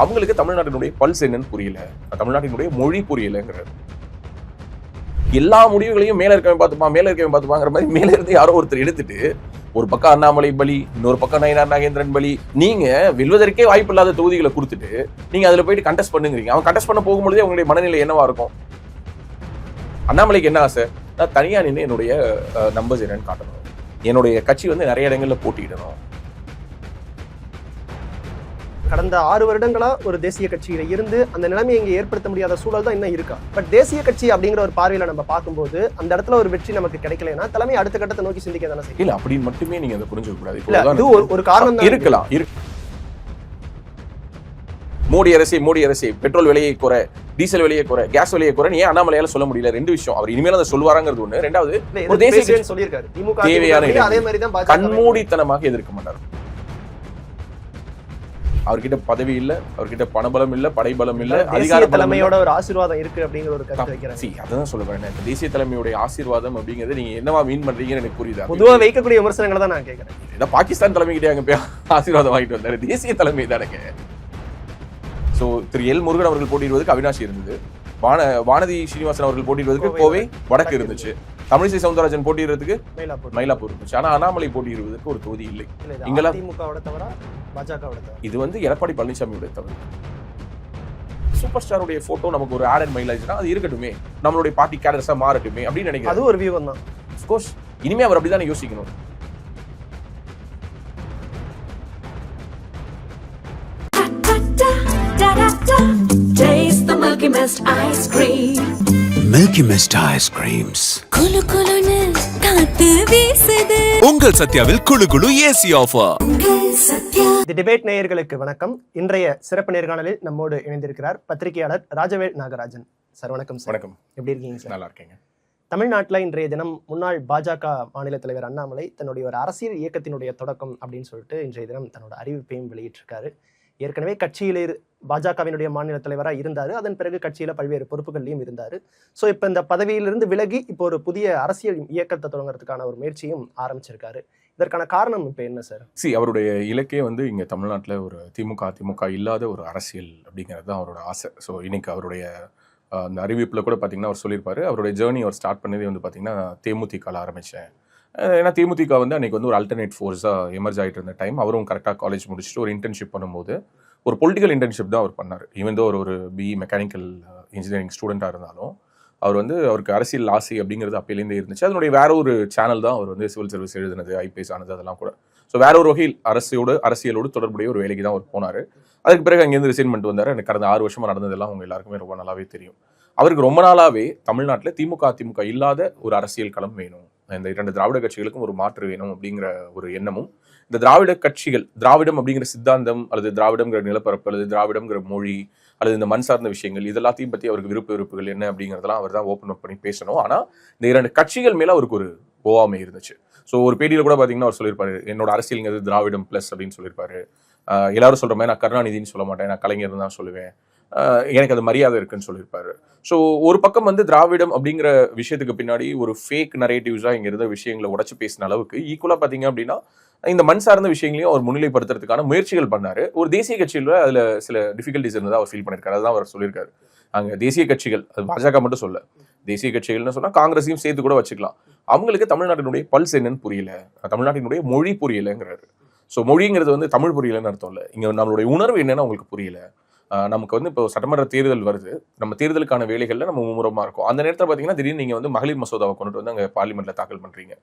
அவங்களுக்கு தமிழ்நாட்டினுடைய பல்ஸ் என்னன்னு புரியல, தமிழ்நாட்டினுடைய மொழி புரியலங்கிறது. எல்லா முடிவுகளையும் மேல இருக்கவன் பார்த்துப்பாங்கிற மாதிரி மேல இருந்து யாரோ ஒருத்தர் எடுத்துட்டு ஒரு பக்கம் அண்ணாமலை பலி, இன்னொரு பக்கம் நயினார் நாகேந்திரன் பலி. நீங்க வெல்வதற்கே வாய்ப்பு இல்லாத தொகுதிகளை கொடுத்துட்டு நீங்க அதுல போயிட்டு கண்டெஸ்ட் பண்ணுங்கிறீங்க. அவன் கண்டெஸ்ட் பண்ண போகும்பொழுதே அவங்களுடைய மனநிலை என்னவா இருக்கும்? அண்ணாமலைக்கு என்ன ஆசை? நான் தனியா நின்று என்னுடைய நம்பர்ஸ் என்னன்னு காட்டணும், என்னுடைய கட்சி நிறைய இடங்கள்ல போட்டியிடணும். கடந்த 6 வருடங்களா ஒரு தேசிய கட்சியில இருந்து அந்த நிலைமையை இங்க ஏற்படுத்த முடியாத சூழல் தான் இன்னும் இருக்கா. பட் தேசிய கட்சி அப்படிங்கிற ஒரு பார்வையில நம்ம பார்க்கும்போது அந்த இடத்துல ஒரு வெற்றி நமக்கு கிடைக்கலன்னா தலைமை அடுத்த கட்டத்தை நோக்கி சிந்திக்க தானே செய்யும். இல்ல அப்படின்னு மட்டுமே நீங்க அதை புரிஞ்சுக்க கூடாது. இது ஒரு காரணம் இருக்கலாம். மோடி அரசே பெட்ரோல் விலையை குறை, டீசல் விலையை குறை, கேஸ் விலையை குறை ஏன் அண்ணாமலையால சொல்ல முடியல? 2 விஷயம். அவர் இனிமேல் அதை சொல்லுவாராங்கிறது ஒண்ணு. ரெண்டாவது, ஒரு தேசிய சொல்லியிருக்காரு தேவையான அதே மாதிரி தான் கண்மூடித்தனமாக எதிர்க்க மாட்டார். அவர்கிட்ட பதவி இல்ல, அவர்கிட்ட பணபலம் இல்ல, படைபலம் இல்ல, அதிகார தலைமையோட ஒரு ஆசீர்வாதம் இருக்கு அப்படிங்கிற ஒரு கருத்து வைக்கிறேன். அதான் சொல்ல வரேன். தேசிய தலைமையுடைய ஆசீர்வாதம் அப்படிங்கிறது நீங்க என்னவா மீன் பண்றீங்கன்னு எனக்கு புரியுதா? பொதுவா வைக்கக்கூடிய விமர்சனங்களை தான் நான் கேட்கிறேன். ஏன்னா பாகிஸ்தான் தலைமை கிட்டே அங்க போய் ஆசீர்வாதம் வாங்கிட்டு வந்தாரு, தேசிய தலைமை தானே. சோ திரு எல் முருகன் அவர்கள் போட்டியிடுவதற்கு அவினாஷி இருந்தது, வானதி ஸ்ரீனிவாசன் அவர்கள் போட்டியிடுவதற்கு கோவை வடக்கு இருந்துச்சு, தமிழிசை சவுந்தரராஜன் போட்டியிடுறதுக்கு மயிலாப்பூர் இருந்துச்சு. ஆனா அண்ணாமலை போட்டியிடுவதற்கு ஒரு தொகுதி இல்லை. இது எடப்பாடி பழனிசாமியோட தவறு. சூப்பர் ஸ்டாருடைய போட்டோ நமக்கு ஒரு ஆட் அண்ட் மைலேஜ்னா அது இருக்கட்டுமே, நம்மளுடைய பார்ட்டி கேடர்ஸா மாறட்டுமே அப்படின்னு நினைக்கிறேன். அது ஒரு வியூ தான். ஆஃப் கோர்ஸ் இனிமே அவர் அப்படிதான் யோசிக்கணும். Taste the Milky Mist ice cream. Milky Mist ice creams. குளு குளுன்னு காத்து வீசுது. உங்கள் சத்யாவில் குளு குளு ஏசி ஆஃபர். தி டிபேட் நேயர்களுக்கு வணக்கம். இன்றைய சிறப்பு நேர்காணலில் நம்மோடு இணைந்திருக்கிறார் பத்திரிகையாளர் ராஜவேல் நாகராஜன். சார் வணக்கம். சார் வணக்கம். எப்படி இருக்கீங்க சார்? நல்லா இருக்கேங்க. தமிழ்நாட்டில் இன்றைய தினம் முன்னாள் பாஜக மாநில தலைவர் அண்ணாமலை தன்னுடைய ஒரு அரசியல் இயக்கத்தினுடைய தொடக்கம் அப்படின்னு சொல்லிட்டு இன்றைய தினம் தன்னோட அறிவிப்பையும் வெளியிட்டிருக்காரு. ஏற்கனவே கட்சியிலே பாஜகவினுடைய மாநில தலைவராக இருந்தார், அதன் பிறகு கட்சியில பல்வேறு பொறுப்புகள்லையும் இருந்தார். ஸோ இப்போ இந்த பதவியிலிருந்து விலகி இப்போ ஒரு புதிய அரசியல் இயக்கத்தை தொடங்குறதுக்கான ஒரு முயற்சியும் ஆரம்பிச்சிருக்காரு. இதற்கான காரணம் இப்போ என்ன சார்? அவருடைய இலக்கே இங்க தமிழ்நாட்டில் ஒரு திமுக இல்லாத ஒரு அரசியல் அப்படிங்கிறது தான் அவரோட ஆசை. ஸோ இன்னைக்கு அவருடைய அந்த அறிவிப்பில் கூட பார்த்தீங்கன்னா அவர் சொல்லியிருப்பாரு, அவருடைய ஜேர்னி அவர் ஸ்டார்ட் பண்ணதே பார்த்தீங்கன்னா தேமுதிகவில் ஆரம்பித்தேன். ஏன்னா தேமுதிக அன்னைக்கு ஒரு அல்டர்னேட் ஃபோர்ஸாக எமர்ஜ் ஆகிட்டு இருந்த டைம். அவரும் கரெக்டாக காலேஜ் முடிச்சுட்டு ஒரு இன்டர்ன்ஷிப் பண்ணும்போது ஒரு பொலிட்டிக்கல் இன்டர்ன்ஷிப் தான் அவர் பண்ணார். ஈவன் தோ ஒரு பிஇ மெக்கானிக்கல் இன்ஜினியரிங் ஸ்டூடெண்ட்டாக இருந்தாலும் அவர் அவருக்கு அரசியல் ஆசை அப்படிங்கிறது அப்பையிலேருந்தே இருந்துச்சு. அதனுடைய வேற ஒரு சேனல் தான் அவர் சிவில் சர்வீஸ் எழுதினது, ஐபிஎஸ் ஆனது, அதெல்லாம் கூட. ஸோ வேற ஒரு வகையில் அரசியலோடு தொடர்புடைய ஒரு வேலைக்கு தான் அவர் போனார். அதுக்கு பிறகு அங்கேருந்து ரிசைன்மெண்ட் வந்தார். எனக்கு கடந்த 6 வருஷமாக நடந்ததெல்லாம் அவங்க எல்லாருக்குமே ரொம்ப நல்லாவே தெரியும். அவருக்கு ரொம்ப நாளாவே தமிழ்நாட்டில் திமுக இல்லாத ஒரு அரசியல் களம் வேணும், இந்த 2 திராவிட கட்சிகளுக்கும் ஒரு மாற்று வேணும் அப்படிங்கிற ஒரு எண்ணமும், இந்த திராவிட கட்சிகள் திராவிடம் அப்படிங்கிற சித்தாந்தம் அல்லது திராவிடம்ங்கிற நிலப்பரப்பு அல்லது திராவிடம்ங்கிற மொழி அல்லது இந்த மண் சார்ந்த விஷயங்கள் இதெல்லாத்தையும் பற்றி அவருக்கு விருப்பங்கள் என்ன அப்படிங்கிறதெல்லாம் அவர் தான் ஓப்பன் அப் பண்ணி பேசணும். ஆனால் இந்த 2 கட்சிகள் மேலே அவருக்கு ஒரு ஓவாமை இருந்துச்சு. ஸோ ஒரு பேட்டியில் கூட பார்த்தீங்கன்னா அவர் சொல்லியிருப்பாரு, என்னோட அரசியல்ங்கிறது திராவிடம் பிளஸ் அப்படின்னு சொல்லியிருப்பாரு. எல்லாரும் சொல்கிற மாதிரி நான் கருணாநிதினு சொல்ல மாட்டேன், நான் கலைஞர் தான் சொல்லுவேன், எனக்கு அது மரியாதை இருக்குன்னு சொல்லியிருப்பாரு. ஸோ ஒரு பக்கம் திராவிடம் அப்படிங்கிற விஷயத்துக்கு பின்னாடி ஒரு ஃபேக் நரேட்டிவ்ஸா இங்க இருந்த விஷயங்களை உடச்சு பேசின அளவுக்கு ஈக்குவலா பாத்தீங்க அப்படின்னா இந்த மண் சார்ந்த விஷயங்களையும் அவர் முன்னிலைப்படுத்துறதுக்கான முயற்சிகள் பண்ணாரு. ஒரு தேசிய கட்சியில் அதுல சில டிஃபிகல்டிஸ் இருந்ததா அவர் ஃபீல் பண்ணிருக்காரு. அதுதான் அவர் சொல்லியிருக்காரு. அங்க தேசிய கட்சிகள், அது பாஜக மட்டும் சொல்ல, தேசிய கட்சிகள்னு சொன்னா காங்கிரஸையும் சேர்த்து கூட வச்சுக்கலாம், அவங்களுக்கு தமிழ்நாட்டினுடைய பல்ஸ் என்னன்னு புரியல, தமிழ்நாட்டினுடைய மொழி புரியலங்கிறாரு. ஸோ மொழிங்கிறது தமிழ் புரியலன்னு அர்த்தம் இல்லை, இங்க நம்மளுடைய உணர்வு என்னன்னு அவங்களுக்கு புரியல. நமக்கு இப்போ சட்டமன்ற தேர்தல் வருது, நம்ம தேர்தலுக்கான வேலைகளில் நம்ம மும்முரமாக இருக்கும். அந்த நேரத்தில் பார்த்தீங்கன்னா திடீர்னு நீங்கள் மகளிர் மசோதாவை கொண்டுட்டு அங்கே பார்லிமெண்ட்டில் தாக்கல் பண்ணுறீங்க.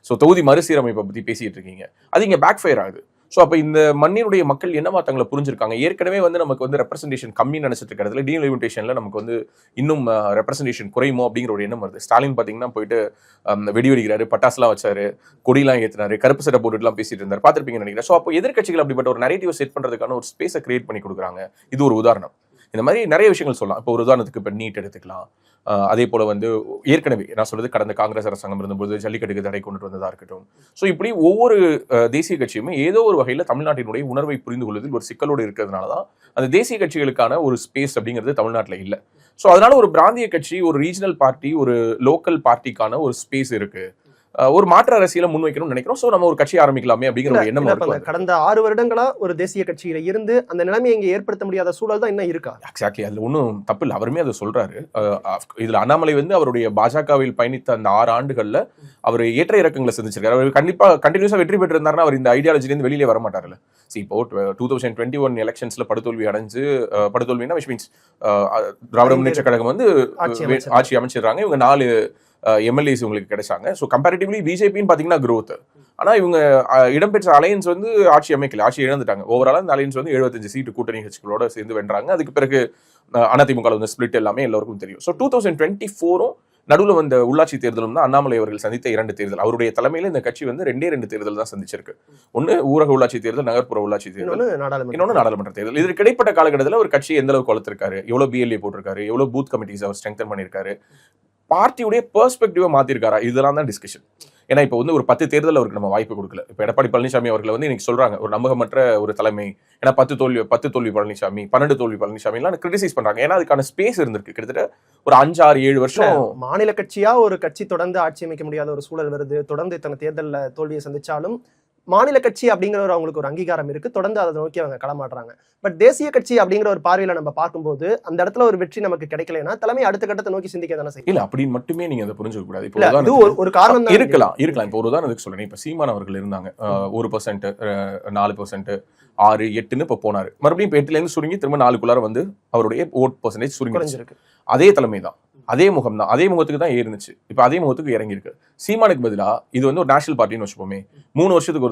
ஸோ தொகுதி மறுசீரமைப்பை பற்றி பேசிகிட்டு இருக்கீங்க, அது இங்கே பேக் ஃபயர் ஆகுது. ஸோ அப்போ இந்த மண்ணினுடைய மக்கள் என்னவா தங்களை புரிஞ்சிருக்காங்க, ஏற்கனவே நமக்கு ரெப்ரஸன்டேஷன் கம்மின்னு நினைச்சிட்டு இருக்கிறதுல டீலிமிட்டேஷன்ல நமக்கு இன்னும் ரெப்ரஸன்டேஷன் குறையுமோ அப்படிங்கிற ஒரு எண்ணம் வருது. ஸ்டாலின் பார்த்தீங்கன்னா போயிட்டு வெடி வெடிக்கிறாரு, பட்டாசுலாம் வச்சாரு, கொடியெல்லாம் ஏற்றினாரு, கருப்பு சட்டை போட்டுலாம் பேசிட்டு இருந்தாரு, பார்த்துருப்பீங்கன்னு நினைக்கிறேன். ஸோ அப்போ எதிர்கட்சிகள் அப்படிப்பட்ட ஒரு நரேட்டிவ் செட் பண்ணுறதுக்கான ஒரு ஸ்பேஸை கிரியேட் பண்ணி கொடுக்குறாங்க. இது ஒரு உதாரணம். இந்த மாதிரி நிறைய விஷயங்கள் சொல்லலாம். இப்போ ஒரு உதாரணத்துக்கு இப்போ நீட் எடுத்துக்கலாம். அதே போல ஏற்கனவே நான் சொல்றது கடந்த காங்கிரஸ் அரசாங்கம் இருந்தபோது ஜல்லிக்கட்டுக்கு தடை கொண்டு வந்ததா இருக்கட்டும். ஸோ இப்படி ஒவ்வொரு தேசிய கட்சியுமே ஏதோ ஒரு வகையில் தமிழ்நாட்டினுடைய உணர்வை புரிந்து கொள்வதில் ஒரு சிக்கலோடு இருக்கிறதுனால தான் அந்த தேசிய கட்சிகளுக்கான ஒரு ஸ்பேஸ் அப்படிங்கிறது தமிழ்நாட்டில் இல்லை. ஸோ அதனால ஒரு பிராந்திய கட்சி, ஒரு ரீஜனல் பார்ட்டி, ஒரு லோக்கல் பார்ட்டிக்கான ஒரு ஸ்பேஸ் இருக்கு. ஒரு மாற்று அரசியலை முன்வைக்கணும்னு நினைக்கிறோம். ஸோ நம்ம ஒரு கட்சி ஆரம்பிக்கலாமே அப்படிங்கிற ஒரு எண்ணம் இருக்கும். கடந்த 6 வருடங்களா ஒரு தேசிய கட்சியில இருந்து அந்த நிலைமையை இங்க ஏற்படுத்த முடியாத சூழல் தான் இன்னும் இருக்கா? எக்ஸாக்ட்லி, அதுல ஒன்றும் தப்பு இல்லை. அவருமே அதை சொல்றாரு. இதுல அண்ணாமலை வந்து அவருடைய பாஜகவில் பயணித்த அந்த 6 ஆண்டுகள்ல அவர் ஏற்ற இறக்கங்களை சந்திச்சிருக்காரு. அவர் கண்டிப்பா கண்டினியூஸா வெற்றி பெற்றிருந்தாருன்னா அவர் இந்த ஐடியாலஜிலேருந்து வெளியிலே வர மாட்டார்ல. இப்போ 2021 எலெக்ஷன்ஸ்ல படுதோல்வி அடைஞ்சு, படுதோல்வினா விச் மீன்ஸ் திராவிட முன்னேற்ற கழகம் வந்து ஆட்சி அமைச்சிடுறாங்க. இவங்க 4 எம்எல்ஏஸ் உங்களுக்கு கிடைச்சாங்க. ஸோ கம்பேரிட்டிவ்லி பிஜேபின்னு பார்த்தீங்கன்னா growth. ஆனால் இவங்க இடம்பெற்ற அலையன்ஸ் வந்து ஆட்சி அமைக்கல, ஆட்சி இழந்துட்டாங்க. ஓவராலாக இந்த அலையன்ஸ் வந்து 75 சீட்டு கூட்டணி கட்சிகளோட சேர்ந்து வென்றாங்க. அதுக்கு பிறகு அதிமுக வந்து ஸ்பிளிட் எல்லாமே எல்லாருக்கும் தெரியும். ஸோ 2024 நடுவில் வந்த உள்ளாட்சி தேர்தலும் தான் அண்ணாமலை அவர்கள் சந்தித்த 2 தேர்தல். அவருடைய தலைமையில் இந்த கட்சி வந்து 2 தேர்தல் தான் சந்திச்சிருக்கு. ஒன்று ஊரக உள்ளாட்சி தேர்தல், நகர்ப்புற உள்ளாட்சி தேர்தல், இன்னொன்று நாடாளுமன்ற தேர்தல். இதற்கு இடைப்பட்ட காலகட்டத்தில் ஒரு கட்சி எந்த அளவுக்கு வளர்த்திருக்காரு, எவ்வளோ பிஎல்ஏ போட்டிருக்காரு, எவ்வளோ பூத் கமிட்டிஸ் அவர் ஸ்ட்ரெங்தன் பண்ணியிருக்காரு, பார்ட்டியுடைய பெர்ஸ்பெக்டிவா மாத்திருக்காரா, இதெல்லாம் தான் டிஸ்கஷன். ஏன்னா இப்போ வந்து ஒரு 10 தேர்தல் அவருக்கு நம்ம வாய்ப்பு கொடுக்கல. இப்போ எடப்பாடி பழனிசாமி அவர்களை வந்து இன்னைக்கு சொல்றாங்க ஒரு நம்பகமற்ற ஒரு தலைமை. ஏன்னா 10 தோல்வி பழனிசாமி, 12 தோல்வி பழனிசாமி எல்லாம் கிரிட்டிசைஸ் பண்றாங்க. ஏன்னா அதுக்கான ஸ்பேஸ் இருந்திருக்கு. கிட்டத்தட்ட ஒரு 5, 6, 7 வருஷம் மாநில கட்சியா ஒரு கட்சி தொடர்ந்து ஆட்சி அமைக்க முடியாத ஒரு சூழல் வருது. தொடர்ந்து இத்தனை தேர்தலில் தோல்வியை சந்திச்சாலும் மாநில கட்சி அப்படிங்கிற அவங்களுக்கு ஒரு அங்கீகாரம் இருக்கு. தொடர்ந்து அதை நோக்கி அவங்க களமாடுறாங்க. பட் தேசிய கட்சி அப்படிங்கிற ஒரு பார்வையில நம்ம பார்க்கும்போது அந்த இடத்துல ஒரு வெற்றி நமக்கு கிடைக்கலன்னா தலைமை அடுத்த கட்டத்தை நோக்கி சிந்திக்க தானே செய்யும். இல்ல அப்படின்னு மட்டுமே நீங்க அதை புரிஞ்சுக்க கூடாது. இப்போ ஒரு காரணம் தான் இருக்கலாம். இப்போ ஒரு உதாரணத்துக்கு சொல்றேன். இப்ப சீமான் அவர்கள் இருந்தாங்க 1%, 4%, 6, 8ன்னு இப்ப போனாரு. மறுபடியும் 8ல இருந்து சுருங்கி திரும்ப 4க்குள்ளார வந்து அவருடைய ஓட் பர்சன்டேஜ் சுருங்கி. அதே தலைமை தான், அதே முகம் தான், அதே முகத்துக்கு தான் ஏறிச்சு. இப்ப அதே முகத்துக்கு இறங்கி இருக்கு. சீமானுக்கு பதிலா இது வந்து ஒரு நேஷனல் பார்ட்டின்னு வச்சுப்போமே. 3 வருஷத்துக்கு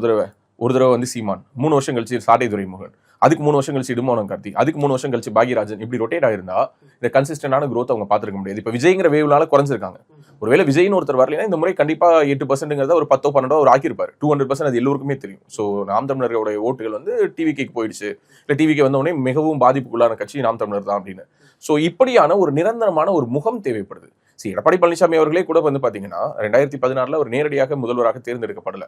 ஒரு தடவை வந்து சீமான், 3 வருஷம் கழிச்சு சாட்டை துரைமுருகன், அதுக்கு 3 வருஷம் கழிச்சு இடுமோனம் கார்த்தி, அதுக்கு 3 வருஷம் கழிச்சு பாக்யராஜன், இப்படி ரொட்டேட் ஆயிருந்தா இந்த கன்சிஸ்டன்டான growth அவங்க பார்த்துருக்க முடியாது. இப்ப விஜய்ங்கிற வேவ்னால குறைஞ்சிருக்காங்க. ஒருவேளை விஜய்னு ஒருத்தர் வரலைன்னா இந்த முறை கண்டிப்பா 8%ங்கிறத ஒரு 10, 12 அவர் ஆக்கியிருப்பாரு. 200% அது எல்லோருக்குமே தெரியும். ஸோ நாம் தமிழர்களுடைய ஓட்டுகள் வந்து டிவிக்கு போயிடுச்சு. இல்லை டிவிக்கு வந்த உடனே மிகவும் பாதிப்புக்குள்ளான கட்சி நாம் தமிழர் தான் அப்படின்னு. ஸோ இப்படியான ஒரு நிரந்தரமான ஒரு முகம் தேவைப்படுது. சரி, எடப்பாடி பழனிசாமி அவர்களே கூட வந்து பாத்தீங்கன்னா 2016 அவர் நேரடியாக முதல்வராக தேர்ந்தெடுக்கப்படல.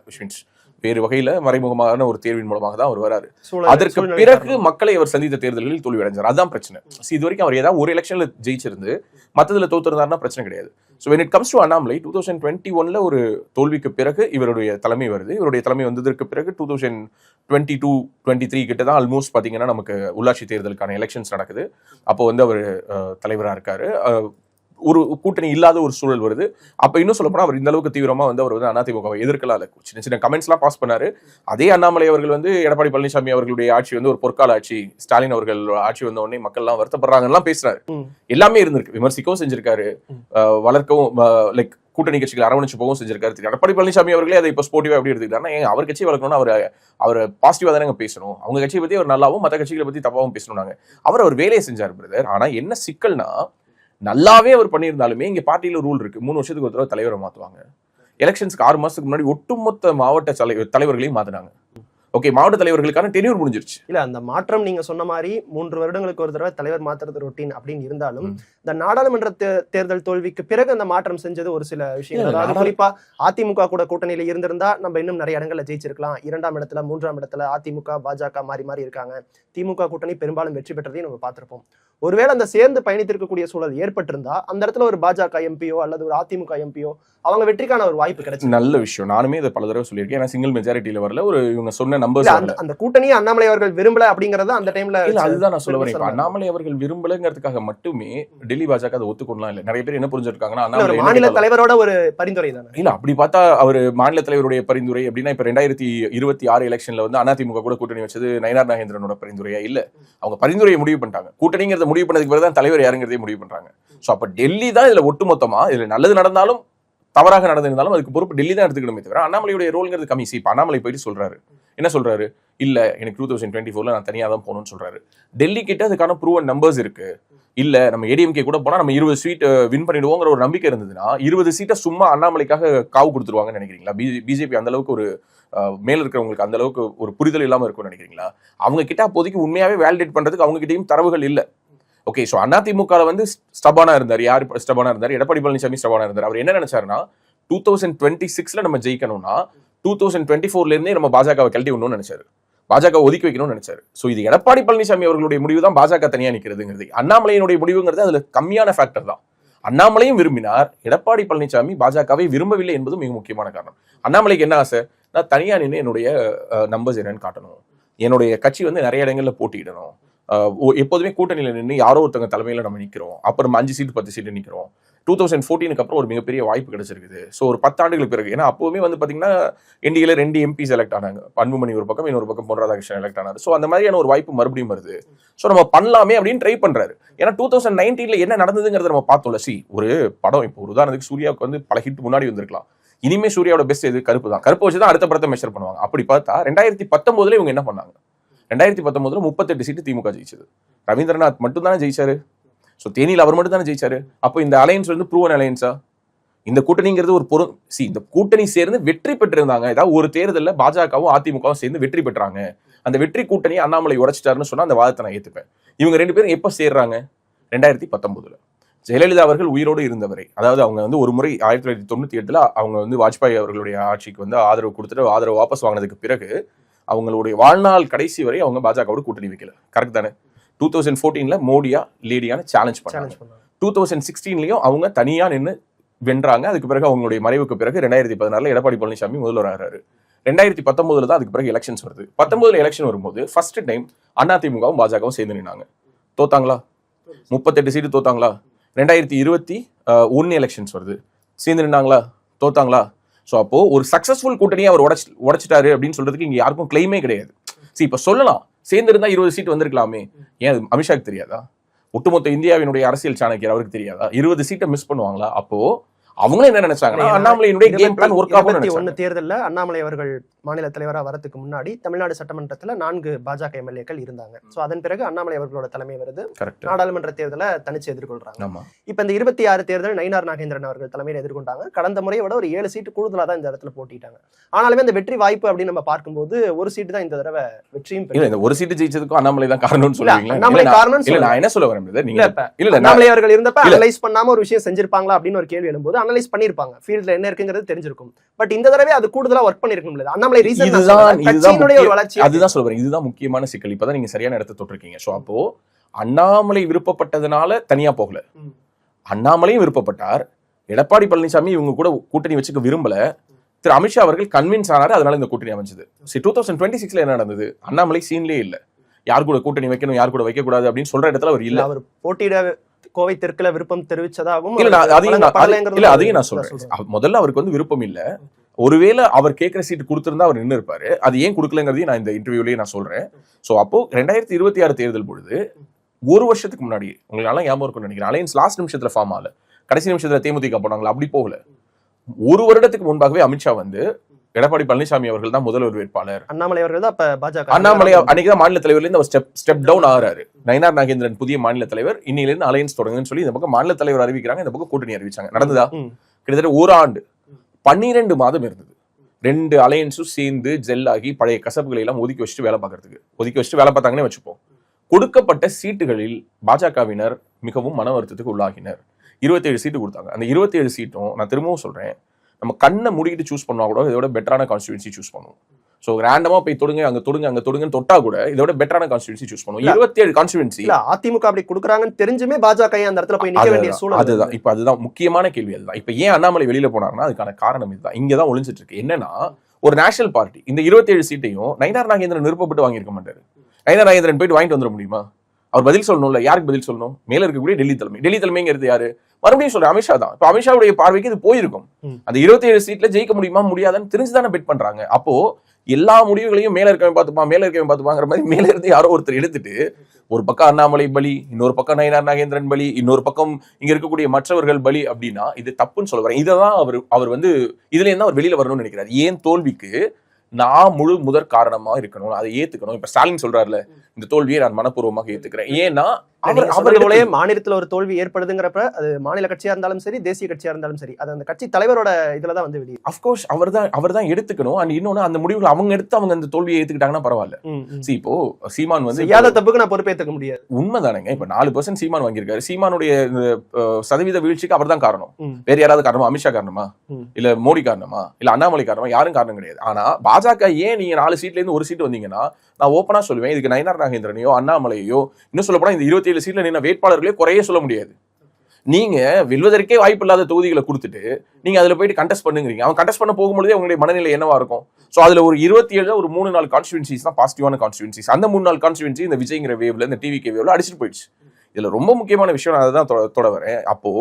வேறு வகையில மறைமுகமான ஒரு தேர்வின் மூலமாக தான் அவர் வராரு. அதற்கு பிறகு மக்களை அவர் சந்தித்த தேர்தல்களில் தோல்வி அடைஞ்சார். அதுதான் பிரச்சனை. இது வரைக்கும் அவர் ஏதாவது ஒரு எலெக்ஷன்ல ஜெயிச்சிருந்து மற்றதுல தோத்திருந்தாருன்னா பிரச்சனை கிடையாது. So when it comes to Annamalai 2021 ஒரு தோல்விக்கு பிறகு இவருடைய தலைமை வருது. இவருடைய தலைமை வந்ததற்கு பிறகு 2022, 23 கிட்ட தான் ஆல்மோஸ்ட் பாத்தீங்கன்னா நமக்கு உள்ளாட்சி தேர்தலுக்கான எலெக்ஷன்ஸ் நடக்குது. அப்போ வந்து அவர் தலைவராக இருக்காரு. ஒரு கூட்டணி இல்லாத ஒரு சூழல் வருது. அப்ப இன்னும் சொல்ல போனா அவர் இந்த அளவுக்கு தீவிரமா வந்து அவர் வந்து அதிமுகவை எதிர்க்கலாம் இல்ல. சின்ன சின்ன கமெண்ட்ஸ் எல்லாம் பாஸ் பண்ணாரு. அதே அண்ணாமலை அவர்கள் வந்து எடப்பாடி பழனிசாமி அவர்களுடைய ஆட்சி வந்து ஒரு பொற்கால ஆட்சி, ஸ்டாலின் அவர்கள் ஆட்சி வந்த உடனே மக்கள் எல்லாம் வருத்தப்படுறாங்கலாம் பேசுறாரு. எல்லாமே இருந்திருக்கு. விமர்சிக்கவும் செஞ்சிருக்காரு, வளர்க்கவும் லைக் கூட்டணி கட்சிகள் அரவணைச்சு போகவும் செஞ்சிருக்காரு. எடப்பாடி பழனிசாமி அவர்களே அதை இப்போ ஸ்போர்ட்டிவா எப்படி எடுத்துக்கிட்டாருன்னா, அவர் கட்சி வளர்க்கணும்னா அவர் பாசிட்டிவா தானே பேசணும். அவங்க கட்சியை பத்தி அவர் நல்லாவும் மற்ற கட்சிகளை பத்தி தப்பாவும் பேசணும்னாங்க. அவர் வேலையை செஞ்சார் பிரதர். ஆனா என்ன சிக்கல்னா, நல்லாவே அவர் பண்ணியிருந்தாலுமே இங்க பார்ட்டியில ரூல் இருக்கு. 3 வருஷத்துக்கு ஒரு தடவை தலைவரை மாத்துவாங்க. எலெக்ஷன்ஸ்க்கு 6 மாசத்துக்கு முன்னாடி ஒட்டுமொத்த மாவட்ட தலைவர்களையும் மாத்தினாங்க. ஓகே, மாவட்ட தலைவர்களுக்கான டென்யூர் முடிஞ்சிருச்சு. இல்ல, அந்த மாற்றம் நீங்க சொன்ன மாதிரி 3 வருடங்களுக்கு ஒரு தடவை தலைவர் மாத்துறது ரொட்டீன் அப்படின்னு இருந்தாலும் இந்த நாடாளுமன்ற தேர்தல் தோல்விக்கு பிறகு அந்த மாற்றம் செஞ்சது ஒரு சில விஷயங்கள். அதாவது குறிப்பா அதிமுக கூட கூட்டணியில இருந்திருந்தா நம்ம இன்னும் நிறைய இடங்கள்ல ஜெயிச்சிருக்கலாம். 2ஆம் இடத்துல 3ஆம் இடத்துல அதிமுக பாஜக மாறி இருக்காங்க. திமுக கூட்டணி பெரும்பாலும் வெற்றி பெற்றதையும் நம்ம பார்த்திருப்போம். ஒருவேளை அந்த சேர்ந்து பயணித்திருக்கக்கூடிய சூழல் ஏற்பட்டிருந்தா அந்த இடத்துல ஒரு பாஜக எம்பியோ அல்லது ஒரு அதிமுக எம்பியோ அவங்க வெற்றிக்கான ஒரு வாய்ப்பு கிடைச்சு. நல்ல விஷயம். நானுமே இதை பல தடவை சொல்லியிருக்கேன். ஏன்னா சிங்கிள் மெஜாரிட்டியில வரல. ஒரு இவங்க சொன்ன நம்பர்ஸ் அந்த கூட்டணியை அண்ணாமலை அவர்கள் விரும்பல அப்படிங்கறத அந்த டைம்ல அதுதான் நான் சொல்ல வரேன். அண்ணாமலை அவர்கள் விரும்பலங்கிறதுக்காக மட்டுமே டெல்லி பாஜக அதை ஒத்துக்கொள்ளலாம் இல்ல. நிறைய பேர் என்ன புரிஞ்சிருக்காங்கன்னா, அண்ணாமலை மாநில தலைவரோட ஒரு பரிந்துரை தானே. இல்ல, அப்படி பார்த்தா அவர் மாநில தலைவருடைய பரிந்துரை அப்படின்னா இப்ப 2026 எலெக்ஷன்ல வந்து அதிமுக கூட கூட்டணி வச்சது நயினார் நாகேந்திரனோட பரிந்துரையா இல்ல. அவங்க பரிந்துரையை முடிவு பண்ணிட்டாங்க. கூட்டணிங்கிறத முடிவு பண்ணதுக்கு பிறகு தான் தலைவர் யாருங்கிறதே முடிவு பண்றாங்க. சோ அப்ப டெல்லி தான் இதுல ஒட்டுமொத்தமா இதுல நல்லது நடந்தாலும் தவறாக நடந்திருந்தாலும் அதுக்கு பொறுப்பு டெல்லி தான் எடுத்துக்கணுமே தவிர அண்ணாமலையுடைய ரோல்ங்கிறது கம்மி. இப்ப அண்ணாமலை போயிட்டு சொல்றாரு, என்ன சொல்றாரு, இல்ல எனக்கு 2024 நான் தனியா தான் போகணும்னு சொல்றாரு. டெல்லி கிட்ட அதுக்கான ப்ரூவன் நம்பர்ஸ் இருக்கு. இல்ல நம்ம ஏடிஎம்கே கூட போனா நம்ம 20 சீட் வின் பண்ணிடுவோங்கிற ஒரு நம்பிக்கை இருந்ததுன்னா 20 சீட்டை சும்மா அண்ணாமலைக்காக காவு கொடுத்துருவாங்கன்னு நினைக்கிறீங்களா? பிஜேபி அந்த அளவுக்கு ஒரு மேல இருக்கிறவங்களுக்கு அந்த அளவுக்கு ஒரு புரிதல் இல்லாம இருக்கும்னு நினைக்கிறீங்களா? அவங்க கிட்ட அப்போதைக்கு உண்மையாவே வேலிடேட் பண்றதுக்கு அவங்க கிட்டயும் தரவுகள் இல்ல. ஓகே, சோ அதிமுக வந்து ஸ்டபானா இருந்தார். யார் ஸ்டபானா இருந்தார்? எடப்பாடி பழனிசாமி ஸ்டபானா இருந்தார். அவர் என்ன நினைச்சாருன்னா 2026ல நம்ம ஜெயிக்கணும்னா 2024ல இருந்தே நம்ம பாஜகவை கழட்டி விடணும்னு நினைச்சாரு. பாஜக ஒதுக்கி வைக்கணும்னு நினைச்சாரு. சோ இது எடப்பாடி பழனிசாமி அவர்களுடைய முடிவு தான் பாஜக தனியா நிக்கிறதுங்கிறது. அண்ணாமலையினுடைய முடிவுங்கிறது அதுல கம்மியான ஃபேக்டர் தான். அண்ணாமலையும் விரும்பினார், எடப்பாடி பழனிசாமி பாஜகவை விரும்பவில்லை என்பது மிக முக்கியமான காரணம். அண்ணாமலைக்கு என்ன ஆசை, நான் தனியா நின்று என்னுடைய நம்பர்ஸ் என்னன்னு காட்டணும், என்னுடைய கட்சி வந்து நிறைய இடங்கள்ல போட்டியிடணும், எப்போதுமே கூட்டணியில நின்று யாரோ ஒருத்தவங்க தலைமையில நம்ம நிற்கிறோம், அப்புறம் 5 சீட்டு 10 சீட்டு நிற்கிறோம். 2014 அப்புறம் ஒரு மிகப்பெரிய வாய்ப்பு கிடைச்சிருக்குது. ஸோ ஒரு 10 ஆண்டுகளுக்கு பிறகு, ஏன்னா அப்போவுமே வந்து பார்த்தீங்கன்னா என்டிஏல 2 MP செலக்ட் ஆனாங்க, அன்புமணி ஒரு பக்கம், இன்னொரு பக்கம் பொன் ராதாகிருஷ்ணன் எலெக்ட் ஆனாரு. ஸோ அந்த மாதிரியான ஒரு வாய்ப்பு மறுபடியும் வருது. ஸோ நம்ம பண்ணலாமே அப்படின்னு ட்ரை பண்றாரு. ஏன்னா 2019 என்ன நடந்ததுங்கிறத நம்ம பார்த்தோம்ல. ஒரு படம், இப்போ ஒரு உதாரணத்துக்கு சூர்யாவுக்கு வந்து பல ஹிட் முன்னாடி வந்திருக்கலாம். இனிமே சூர்யாவோட பெஸ்ட் எது, கருப்பு தான். கருப்பு வச்சு தான் அடுத்த படத்தை மெஷர் பண்ணுவாங்க. அப்படி பார்த்தா 2019 இவங்க என்ன பண்ணாங்க, 2019 38 சீட்டு திமுக ஜெயிச்சது. ரவீந்திரநாத் மட்டும் தானே ஜெயிச்சாரு. ஸோ தேனியில் அவர் மட்டும் தானே ஜெயிச்சாரு. அப்போ இந்த அலையன்ஸ் வந்து ப்ரூவன் அலையன்ஸா? இந்த கூட்டணிங்கிறது ஒரு இந்த கூட்டணி சேர்ந்து வெற்றி பெற்றிருந்தாங்க. ஏதாவது ஒரு தேர்தலில் பாஜகவும் அதிமுகவும் சேர்ந்து வெற்றி பெற்றாங்க, அந்த வெற்றி கூட்டணி அண்ணாமலை உடைச்சிட்டாருன்னு சொன்னா அந்த வாதத்தை நான் ஏற்றுப்பேன். இவங்க 2 பேரும் எப்போ சேர்றாங்க, 2019. ஜெயலலிதா அவர்கள் உயிரோடு இருந்தவரை, அதாவது அவங்க வந்து ஒரு முறை 1998 அவங்க வந்து வாஜ்பாய் அவர்களுடைய ஆட்சிக்கு வந்து ஆதரவு கொடுத்துட்டு ஆதரவு வாபஸ் வாங்கினதுக்கு பிறகு அவங்களுடைய வாழ்நாள் கடைசி வரை அவங்க பாஜகவோட கூட்டணி வைக்கல. கரெக்ட் தானே? 2014 மோடியா லேடியான சேலஞ்ச் பண்ணாங்க. 2016 அவங்க தனியா நின்று வென்றாங்க. அதுக்கு பிறகு அவங்களுடைய மறைவுக்கு பிறகு 2016 எடப்பாடி பழனிசாமி முதல்வர் ஆகிறாரு. 2019 தான் அதுக்கு பிறகு எலெக்ஷன்ஸ் வருது. 19 எலெக்ஷன் வரும்போது ஃபர்ஸ்ட் டைம் அதிமுகவும் பாஜகவும் சேர்ந்து நின்னாங்க. தோத்தாங்களா? 38 சீட்டு தோத்தாங்களா? 2021 எலெக்ஷன்ஸ் வருது, சேர்ந்து நின்னாங்களா? தோத்தாங்களா? ஸோ அப்போ ஒரு சக்சஸ்ஃபுல் கூட்டணியை அவர் உடைச்சிட்டாரு அப்படின்னு சொல்றதுக்கு இங்க யாருக்கும் கிளைமே கிடையாது. இப்ப சொல்லலாம், சேர்ந்திருந்தா 20 சீட் வந்திருக்கலாமே. ஏன் அது அமித்ஷாக்கு தெரியாதா? ஒட்டுமொத்த இந்தியாவினுடைய அரசியல் சாணக்கியர் அவருக்கு தெரியாதா? 20 சீட்டை மிஸ் பண்ணுவாங்களா? அப்போ அவங்களும் என்ன நினைச்சாங்கன்னா, அண்ணாமலையினுடைய கேம் பிளான் ஒர்க் ஆகும். 2021 தேர்தலில் அண்ணாமலை அவர்கள் மாநில தலைவராக வரதுக்கு முன்னாடி தமிழ்நாடு சட்டமன்றத்தில் 4 பாஜக எம்எல்ஏக்கள் இருந்தாங்க. ஸோ அதன் பிறகு அண்ணாமலை அவர்களோட தலைமை வருது, நாடாளுமன்ற தேர்தலை தனிச்சு எதிர்கொள்றாங்க. இப்போ இந்த 26 தேர்தல் நயினார் நாகேந்திரன் அவர்கள் தலைமையில் எதிர்கொண்டாங்க. கடந்த முறையை விட ஒரு 7 சீட்டு கூடுதலாக தான் இந்த இடத்துல போட்டிட்டாங்க. ஆனாலுமே அந்த வெற்றி வாய்ப்பு அப்படின்னு நம்ம பார்க்கும்போது ஒரு சீட்டு தான் இந்த தடவை வெற்றியும். இந்த ஒரு சீட்டு ஜெயிச்சதுக்கும் அண்ணாமலை தான் காரணம்னு சொல்லுவீங்களா? அண்ணாமலை காரணம் இல்ல, நான் என்ன சொல்ல வரேன், அண்ணாமலை அவர்கள் இருந்தப்ப அனலைஸ் பண்ணாம ஒரு விஷயம் செஞ்சிருப்பாங்களா அப்படின்னு ஒரு கேள்வி எழும்போது அனலைஸ் பண்ணிருப்பாங்க, ஃபீல்ட்ல என்ன இருக்குங்கிறது தெரிஞ்சிருக்கும். பட் இந்த தடவை அது கூடுதலா ஒர்க் பண்ணிருக்கணும். அண்ணாமலை ரீசன் அதுதான் சொல்றேன். இதுதான் முக்கியமான சிக்கல். இப்பதான் நீங்க சரியான இடத்தை தொட்டிருக்கீங்க. சோ அப்போ அண்ணாமலை விருப்பப்பட்டதுனால தனியா போகல, அண்ணாமலையும் விருப்பப்பட்டார். எடப்பாடி பழனிசாமி இவங்க கூட கூட்டணி வச்சுக்க விரும்பல. திரு அமித்ஷா அவர்கள் கன்வின்ஸ் ஆனாரு, அதனால இந்த கூட்டணி அமைஞ்சது. 2026 என்ன நடந்தது? அண்ணாமலை சீன்லயே இல்ல. யார் கூட கூட்டணி வைக்கணும், யார் கூட வைக்க கூடாது அப்படின்னு சொல்ற இடத்துல அவர் இல்ல. அவர் போட்டியிட கோவை தெற்குல விருப்பம் தெரிவிச்சதாகவும் அதையும் நான் சொல்றேன். முதல்ல அவருக்கு வந்து விருப்பம் இல்ல. ஒருவேளை அவர் கேட்கிற சீட்டு கொடுத்திருந்தா அவர் நின்று இருப்பாரு. அது ஏன் கொடுக்கலங்கிறதையும் நான் இந்த இன்டர்வியூலயே நான் சொல்றேன். சோ அப்போ 2026 தேர்தல் பொழுது ஒரு வருஷத்துக்கு முன்னாடி உங்களுக்கு ஞாபகம் இருக்கும்னு நினைக்கிறேன், அலையன்ஸ் லாஸ்ட் நிமிஷத்துல ஃபார்ம் ஆகல, கடைசி நிமிஷத்துல தேமுதிக போனாங்களா, அப்படி போகல. ஒரு வருடத்துக்கு முன்பாகவே அமித்ஷா வந்து எடப்பாடி பழனிசாமி அவர்கள் தான் முதல்வர் வேட்பாளர், அண்ணாமலை அவர்கள் தான் பாஜக, அண்ணாமலை அன்னைக்குதான் மாநில தலைவர்ல இருந்து அவர் ஸ்டெப் டவுன் ஆகிறாரு. நயினார் நாகேந்திரன் புதிய மாநில தலைவர், இன்னையில இருந்து அலையன்ஸ் தொடங்குன்னு சொல்லி இந்த பக்கம் மாநில தலைவர் அறிவிக்கிறாங்க, இந்த பக்கம் கூட்டணி அறிவிச்சாங்க. நடந்ததா? கிட்டத்தட்ட ஒரு ஆண்டு 12 மாதம் இருந்தது. 2 அலையன்ஸும் சேர்ந்து ஜெல் ஆகி பழைய கசப்புகளை எல்லாம் ஒதுக்கி வச்சுட்டு வேலை பார்த்தாங்கன்னே வச்சுப்போம். கொடுக்கப்பட்ட சீட்டுகளில் பாஜகவினர் மிகவும் மன வருத்தத்துக்கு உள்ளாகினர். 27 சீட்டு கொடுத்தாங்க. அந்த 27 சீட்டும் நான் திரும்பவும் சொல்றேன், நம்ம கண்ணை மூடிட்டு சூஸ் பண்ணா கூட இதோட பெட்டரான கான்ஸ்டிட்யூன்சி சூஸ் பண்ணுவோம். ஸோ ரேண்டமா போய் தொடுங்க அங்க தொடுங்கன்னு தொட்டா கூட இதோட பெட்டரான கான்ஸ்டிட்யூன்சி சூஸ் பண்ணுவோம். 27 கான்ஸ்டிட்யூன்சி அதிமுக அப்படி கொடுக்குறாங்கன்னு தெரிஞ்சுமே பாஜக அந்த இடத்துல போய் நிக்க வேண்டிய சூழல். அதுதான் இப்ப அதுதான் முக்கியமான கேள்வி. அதுதான் இப்ப ஏன் அண்ணாமலை வெளியில போனாருன்னா அதுக்கான காரணம் இதுதான். இங்கதான் ஒளிஞ்சிட்டு இருக்கு. என்னன்னா, ஒரு நேஷனல் பார்ட்டி இந்த 27 சீட்டையும் நயினார் நாகேந்திரன் விருப்பப்பட்டு வாங்கியிருக்க மாட்டாரு. நயினார் நாகேந்திரன் போயிட்டு வாங்கிட்டு வந்துட முடியுமா? அவர் பதில் சொல்லணும்ல. யாருக்கு பதில் சொல்லணும்? மேல இருக்கக்கூடிய டெல்லி தலைமைங்கிறது யாரு? மறுபடியும் சொல்றேன், அமித்ஷா தான். இப்ப அமித்ஷாவுடைய பார்வைக்கு இது போயிருக்கும். அந்த 27 சீட்ல ஜெயிக்க முடியுமா முடியாதான்னு தெரிஞ்சுதானே பெட் பண்றாங்க. அப்போ எல்லா முடிவுகளையும் மேல இருக்கவன் பார்த்துப்பாங்கிற மாதிரி மேல இருந்து யாரோ ஒருத்தர் எடுத்துட்டு ஒரு பக்கம் அண்ணாமலை பலி, இன்னொரு பக்கம் நயினார் நாகேந்திரன் பலி, இன்னொரு பக்கம் இங்க இருக்கக்கூடிய மற்றவர்கள் பலி அப்படின்னா இது தப்புன்னு சொல்ல வரேன். இதான் அவர் வந்து இதுல இருந்தா அவர் வெளியில வரணும்னு நினைக்கிறார். ஏன் தோல்விக்கு நான் முதற் காரணமா இருக்கணும், அதை ஏத்துக்கணும். இப்ப ஸ்டாலின் சொல்றாருல, இந்த தோல்வியை நான் மனப்பூர்வமாக ஏத்துக்கிறேன். ஏன்னா அவர்களே மாநிலத்துல ஒரு தோல்வி ஏற்படுதுங்கிறப்ப அது மாநில கட்சியா இருந்தாலும் சரி, தேசிய கட்சியா இருந்தாலும் சரி, அது அந்த கட்சி தலைவரோட இதுலதான் வந்து வெளியே. அப்கோர்ஸ் அவர் தான் எடுத்துக்கணும். அண்ட் இன்னொன்னு, அந்த முடிவுகள் அவங்க எடுத்து அவங்க அந்த தோல்வியை ஏத்துக்கிட்டாங்கன்னா பரவாயில்ல. இப்போ சீமான் வந்து செய்யாத தப்புக்கு நான் பொறுப்பேற்றுக்க முடியாது. உண்மைதானேங்க. இப்ப 4% சீமான் வாங்கியிருக்காரு. சீமானுடைய சதவீத வீழ்ச்சிக்கு அவர் தான் காரணம். வேற யாராவது காரணமா? அமித்ஷா காரணமா? இல்ல மோடி காரணமா? இல்ல அண்ணாமலை காரணமா? யாரும் காரணம் கிடையாது. ஆனா பாஜக ஏன் நீங்க 4 சீட்ல இருந்து 1 சீட் வந்தீங்கன்னா, நான் ஓப்பனா சொல்லுவேன், இதுக்கு நயினார் நாகேந்திரனையோ அண்ணாமலையோ, இன்னும் சொல்ல போனா இந்த 27 சீட்ல நின்ன வேட்பாளர்களே குறையே சொல்ல முடியாது. நீங்க வெல்வதற்கே வாய்ப்பு இல்லாத தொகுதிகளை கொடுத்துட்டு நீங்க அதுல போயிட்டு கண்டெஸ்ட் பண்ணுங்கிறீங்க. அவன் கண்டெஸ்ட் பண்ண போகும்போதே அவங்களுடைய மனநிலை என்னவா இருக்கும்? ஸோ அதுல ஒரு 27 ஒரு 3-4 கான்ஸ்டியூன்சிஸ் தான் பாசிட்டிவான கான்ஸ்டியூன்சிஸ். அந்த 3-4 கான்ஸ்டியூன்சி இந்த விஜய்ங்கிற வேவ்ல, இந்த டிவிகே வேவ்ல அடிச்சுட்டு போயிடுச்சு. இதுல ரொம்ப முக்கியமான விஷயம், நான் அதை தான் தொட வரேன். அப்போ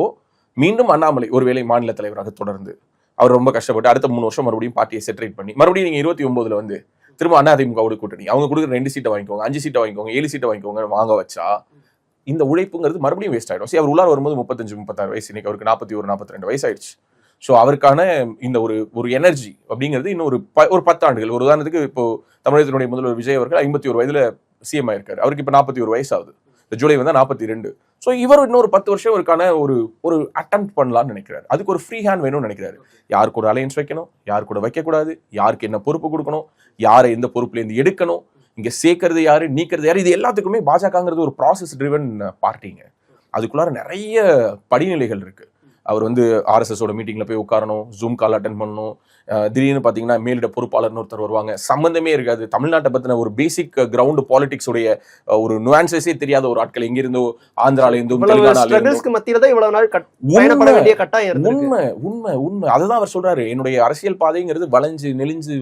மீண்டும் அண்ணாமலை ஒருவேளை மாநில தலைவராக தொடர்ந்து அவர் ரொம்ப கஷ்டப்பட்டு அடுத்த 3 வருஷம் மறுபடியும் பார்ட்டியை செட்டரேட் பண்ணி மறுபடியும் நீங்க 29 வந்து திரும்ப அதிமுகவோட கூட்டணி, அவங்க கொடுக்குற 2 சீட்டை வாங்கிக்கோங்க, 5 சீட்டை வாங்கிக்கோங்க, 7 சீட்டை வாங்கிக்கோங்க வாங்க வச்சா இந்த உழைப்புங்கிறது மறுபடியும் வேஸ்ட் ஆயிடும். அவர் உள்ளார வரும்போது 35-36 வயசு, இன்னைக்கு அவருக்கு 41-42 வயசு ஆயிடுச்சு. ஸோ அவருக்கான இந்த ஒரு எனர்ஜி அப்படிங்கிறது இன்னும் ஒரு 10 ஆண்டுகள். ஒரு உதாரணத்துக்கு இப்போ தமிழகத்தினுடைய முதல்வர் விஜய் அவர்கள் 51 வயதுல சிஎம் ஆயிருக்காரு. அவருக்கு இப்போ 41 வயசு ஆகுது. இந்த ஜூலை வந்தா 42. ஸோ இவர் இன்னொரு 10 வருஷம் இவருக்கான ஒரு அட்டெம்ப்ட் பண்ணலாம்னு நினைக்கிறாரு. அதுக்கு ஒரு ஃப்ரீ ஹேண்ட் வேணும்னு நினைக்கிறாரு. யார் கூட அலையன்ஸ் வைக்கணும், யார் கூட வைக்கக்கூடாது, யாருக்கு என்ன பொறுப்பு கொடுக்கணும், யாரை எந்த பொறுப்புலேருந்து எடுக்கணும், இங்க சேர்க்கறது யாரு, நீக்கிறது யாரு, இது எல்லாத்துக்குமே பாஜகங்கிறது ஒரு ப்ராசஸ் ட்ரிவன் பார்ட்டிங்க. அதுக்குள்ளார நிறைய படிநிலைகள் இருக்கு. அவர் வந்து ஆர்எஸ்எஸோட மீட்டிங்ல போய் உட்காரணும், ஜூம் கால் அட்டென்ட் பண்ணணும், திடீர்னு பார்த்தீங்கன்னா மேலிட பொறுப்பாளர்னு ஒருத்தர் வருவாங்க, சம்பந்தமே இருக்காது, தமிழ்நாட்டை பற்றின ஒரு பேசிக் கிரவுண்ட் பாலிடிக்ஸ் உடைய ஒரு நுவான்சஸே தெரியாத ஒரு ஆட்கள் எங்கிருந்தோ ஆந்திரால இருந்தும் உண்மை உண்மை உண்மை அதுதான் அவர் சொல்றாரு. என்னுடைய அரசியல் பாதைங்கிறது வளைஞ்சு நெளிஞ்சு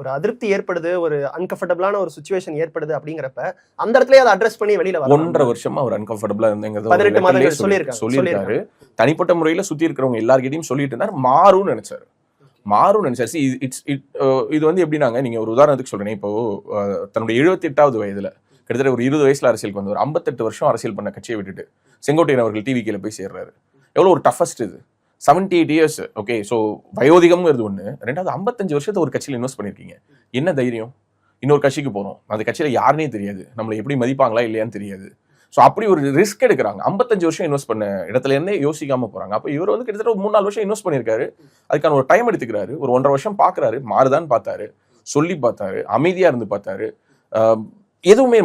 ஒரு அதிருப்தி ஏற்படுது, ஒரு அன்கம்ஃபர்டபிளான ஒரு சிச்சுவேஷன் ஏற்படுது அப்படிங்கிறப்ப அந்த இடத்துல அதை அட்ரஸ் பண்ணி வெளியில 1.5 வருஷமா அவர் அன்கம்ஃபர்டபிளா இருந்தேங்கிறது சொல்லியிருக்காரு. தனிப்பட்ட முறையில சுத்தி இருக்கிறவங்க எல்லார்கிட்டையும் சொல்லிட்டு இருந்தார். மாறும்னு நினைச்சாரு. இது வந்து எப்படின்னாங்க, நீங்க ஒரு உதாரணத்துக்கு சொல்றேன். இப்போ தன்னுடைய 78வது வயதுல கிட்டத்தட்ட ஒரு 20 வயசுல அரசியலுக்கு வந்து ஒரு 58 வருஷம் அரசியல் பண்ண கட்சியை விட்டுட்டு செங்கோட்டையன் அவர்கள் டிவிக்கில போய் சேர்றாரு. எவ்வளவு ஒரு டஃபஸ்ட் இது. 78 இயர்ஸ். ஓகே, ஸோ வயோதிகம்ங்கிறது ஒண்ணு. ரெண்டாவது 55 வருஷத்தை ஒரு கட்சியில இன்வெஸ்ட் பண்ணிருக்கீங்க. என்ன தைரியம்? இன்னொரு கட்சிக்கு போறோம், அந்த கட்சியில யாருன்னே தெரியாது, நம்மளை எப்படி மதிப்பாங்களா இல்லையான்னு தெரியாது. ஸோ அப்படி ஒரு ரிஸ்க் எடுக்கிறாங்க. 55 வருஷம் இன்வெஸ்ட் பண்ண இடத்துல இருந்தே யோசிக்காம போறாங்க. அப்போ இவர் வந்து கிட்டத்தட்ட ஒரு 3-4 வருஷம் இன்வெஸ்ட் பண்ணியிருக்காரு. அதுக்கான ஒரு டைம் எடுத்துக்கிறாரு. ஒரு 1.5 வருஷம் பாக்குறாரு, மாறுதான்னு பார்த்தாரு, சொல்லி பார்த்தாரு, அமைதியா இருந்து பார்த்தாரு. எதுவுமே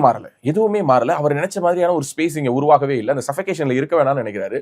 மாறல. அவர் நினைச்ச மாதிரியான ஒரு ஸ்பேஸ் இங்க உருவாகவே இல்லை. அந்த சஃபகேஷன்ல இருக்க வேணாம்னு நினைக்கிறாரு.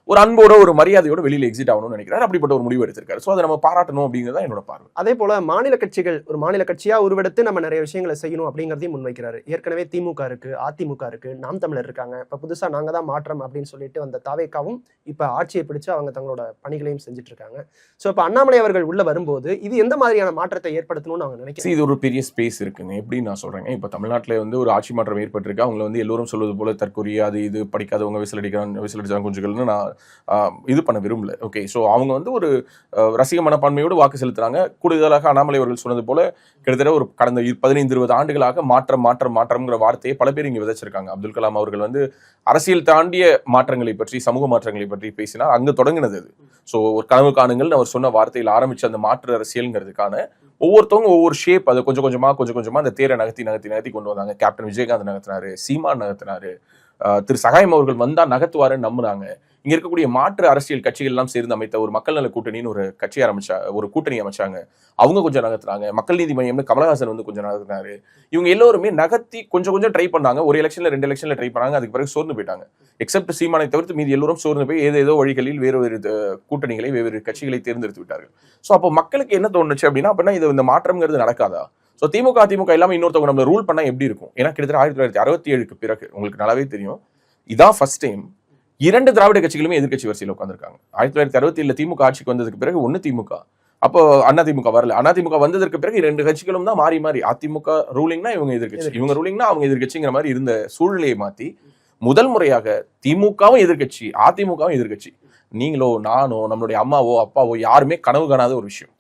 ஒரு அன்போட ஒரு மரியாதையோட வெளியில எக்ஸிட் ஆகணும்னு நினைக்கிறாரு. அப்படிப்பட்ட ஒரு முடிவு எடுத்திருக்காரு. ஸோ அதை நம்ம பாராட்டணும் அப்படிங்கிறது என்னோட பார்வை. அதே போல மாநில கட்சிகள் ஒரு மாநில கட்சியா உருவெடுத்து நம்ம நிறைய விஷயங்களை செய்யணும் அப்படிங்கிறதையும் முன்வைக்கிறாரு. ஏற்கனவே திமுக இருக்கு, அதிமுக இருக்கு, நாம் தமிழர் இருக்காங்க. இப்ப புதுசா நாங்க தான் மாற்றம் அப்படின்னு சொல்லிட்டு வந்த தாவேக்காவும் இப்ப ஆட்சியை பிடிச்சு அவங்க தங்களோட பணிகளையும் செஞ்சுட்டு இருக்காங்க. ஸோ இப்ப அண்ணாமலை அவர்கள் உள்ள வரும்போது இது எந்த மாதிரியான மாற்றத்தை ஏற்படுத்தணும்னு அவங்க நினைக்கிறேன். இது ஒரு பெரிய ஸ்பேஸ் இருக்குங்க. எப்படி நான் சொல்றேங்க, இப்ப தமிழ்நாட்டில் வந்து ஒரு ஆட்சி மாற்றம் ஏற்பட்டிருக்கு. அவங்க வந்து எல்லோரும் சொல்வது போல தற்கொரிய அது இது படிக்காதவங்க விசிலடிச்சாங்க குஞ்சுகள்னு நான் இது பண்ண விரும்பல. ஓகே, ஸோ அவங்க வந்து ஒரு ரசிக மனப்பான்மையோடு வாக்கு செலுத்துறாங்க. கூடுதலாக அண்ணாமலை அவர்கள் சொன்னது போல கிட்டத்தட்ட ஒரு கடந்த 15-20 ஆண்டுகளாக மாற்றம்ங்கிற வார்த்தையை பல பேர் இங்க விதைச்சிருக்காங்க. அப்துல் கலாம் அவர்கள் வந்து அரசியல் தாண்டிய மாற்றங்களை பற்றி, சமூக மாற்றங்களை பற்றி பேசினா அங்க தொடங்கினது அது. ஸோ ஒரு கனவு காணுங்கள் அவர் சொன்ன வார்த்தையில் ஆரம்பிச்ச அந்த மாற்று அரசியல்ங்கிறதுக்கான ஒவ்வொருத்தவங்க ஒவ்வொரு ஷேப், அதை கொஞ்சம் கொஞ்சமா அந்த தேரை நகர்த்தி கொண்டு வந்தாங்க. கேப்டன் விஜயகாந்த் நகர்த்தினாரு, சீமான் நகர்த்தினாரு, திரு சகாயம் அவர்கள் வந்தா நகர்த்துவாருன்னு நம்புனாங்க. இங்க இருக்கக்கூடிய மாற்று அரசியல் கட்சிகள் எல்லாம் சேர்ந்து அமைத்த ஒரு மக்கள் நல கூட்டணின்னு ஒரு கூட்டணி அமைச்சாங்க. அவங்க கொஞ்சம் நகர்த்துறாங்க. மக்கள் நீதி மையம்னு கமலஹாசன் வந்து கொஞ்சம் நகர்த்தினாரு. இவங்க எல்லோருமே நகர்த்தி கொஞ்சம் ட்ரை பண்ணாங்க. ஒரு எலெக்ஷன்ல 2 எலெக்ஷன்ல ட்ரை பண்ணாங்க. அதுக்கு பிறகு சோர்ந்து போயிட்டாங்க. எக்ஸப்ட் சீமானை தவிர்த்து மீதி எல்லோரும் சோர்ந்து போய் ஏதோ வழிகளில் வேறு கூட்டணிகளை வெவ்வேறு கட்சிகளை தேர்ந்தெடுத்து விட்டார்கள். ஸோ அப்போ மக்களுக்கு என்ன தோணுச்சு அப்படின்னா இது இந்த மாற்றம்ங்கிறது நடக்காதா? ஸோ திமுக இல்லாம இன்னொருத்தவங்க நம்ம ரூல் பண்ணா எப்படி இருக்கும்? ஏன்னா கிட்டத்தட்ட 1967க்கு பிறகு உங்களுக்கு நல்லாவே தெரியும், இதான் ஃபர்ஸ்ட் டைம் 2 திராவிட கட்சிகளுமே எதிர்கட்சி வரிசையில் உட்காந்துருக்காங்க. 1967 திமுக ஆட்சிக்கு வந்ததுக்கு பிறகு ஒன்னு திமுக, அப்போ அதிமுக வரல. அதிமுக வந்ததற்கு பிறகு 2 கட்சிகளும் தான் மாறி அதிமுக ரூலிங்னா இவங்க எதிர்கட்சி, இவங்க ரூலிங்னா அவங்க எதிர்கட்சிங்கிற மாதிரி இருந்த சூழ்நிலையை மாத்தி முதல் முறையாக திமுகவும் எதிர்கட்சி, அதிமுகவும் எதிர்கட்சி. நீங்களோ நானோ நம்மளுடைய அம்மாவோ அப்பாவோ யாருமே கனவு காணாத ஒரு விஷயம்.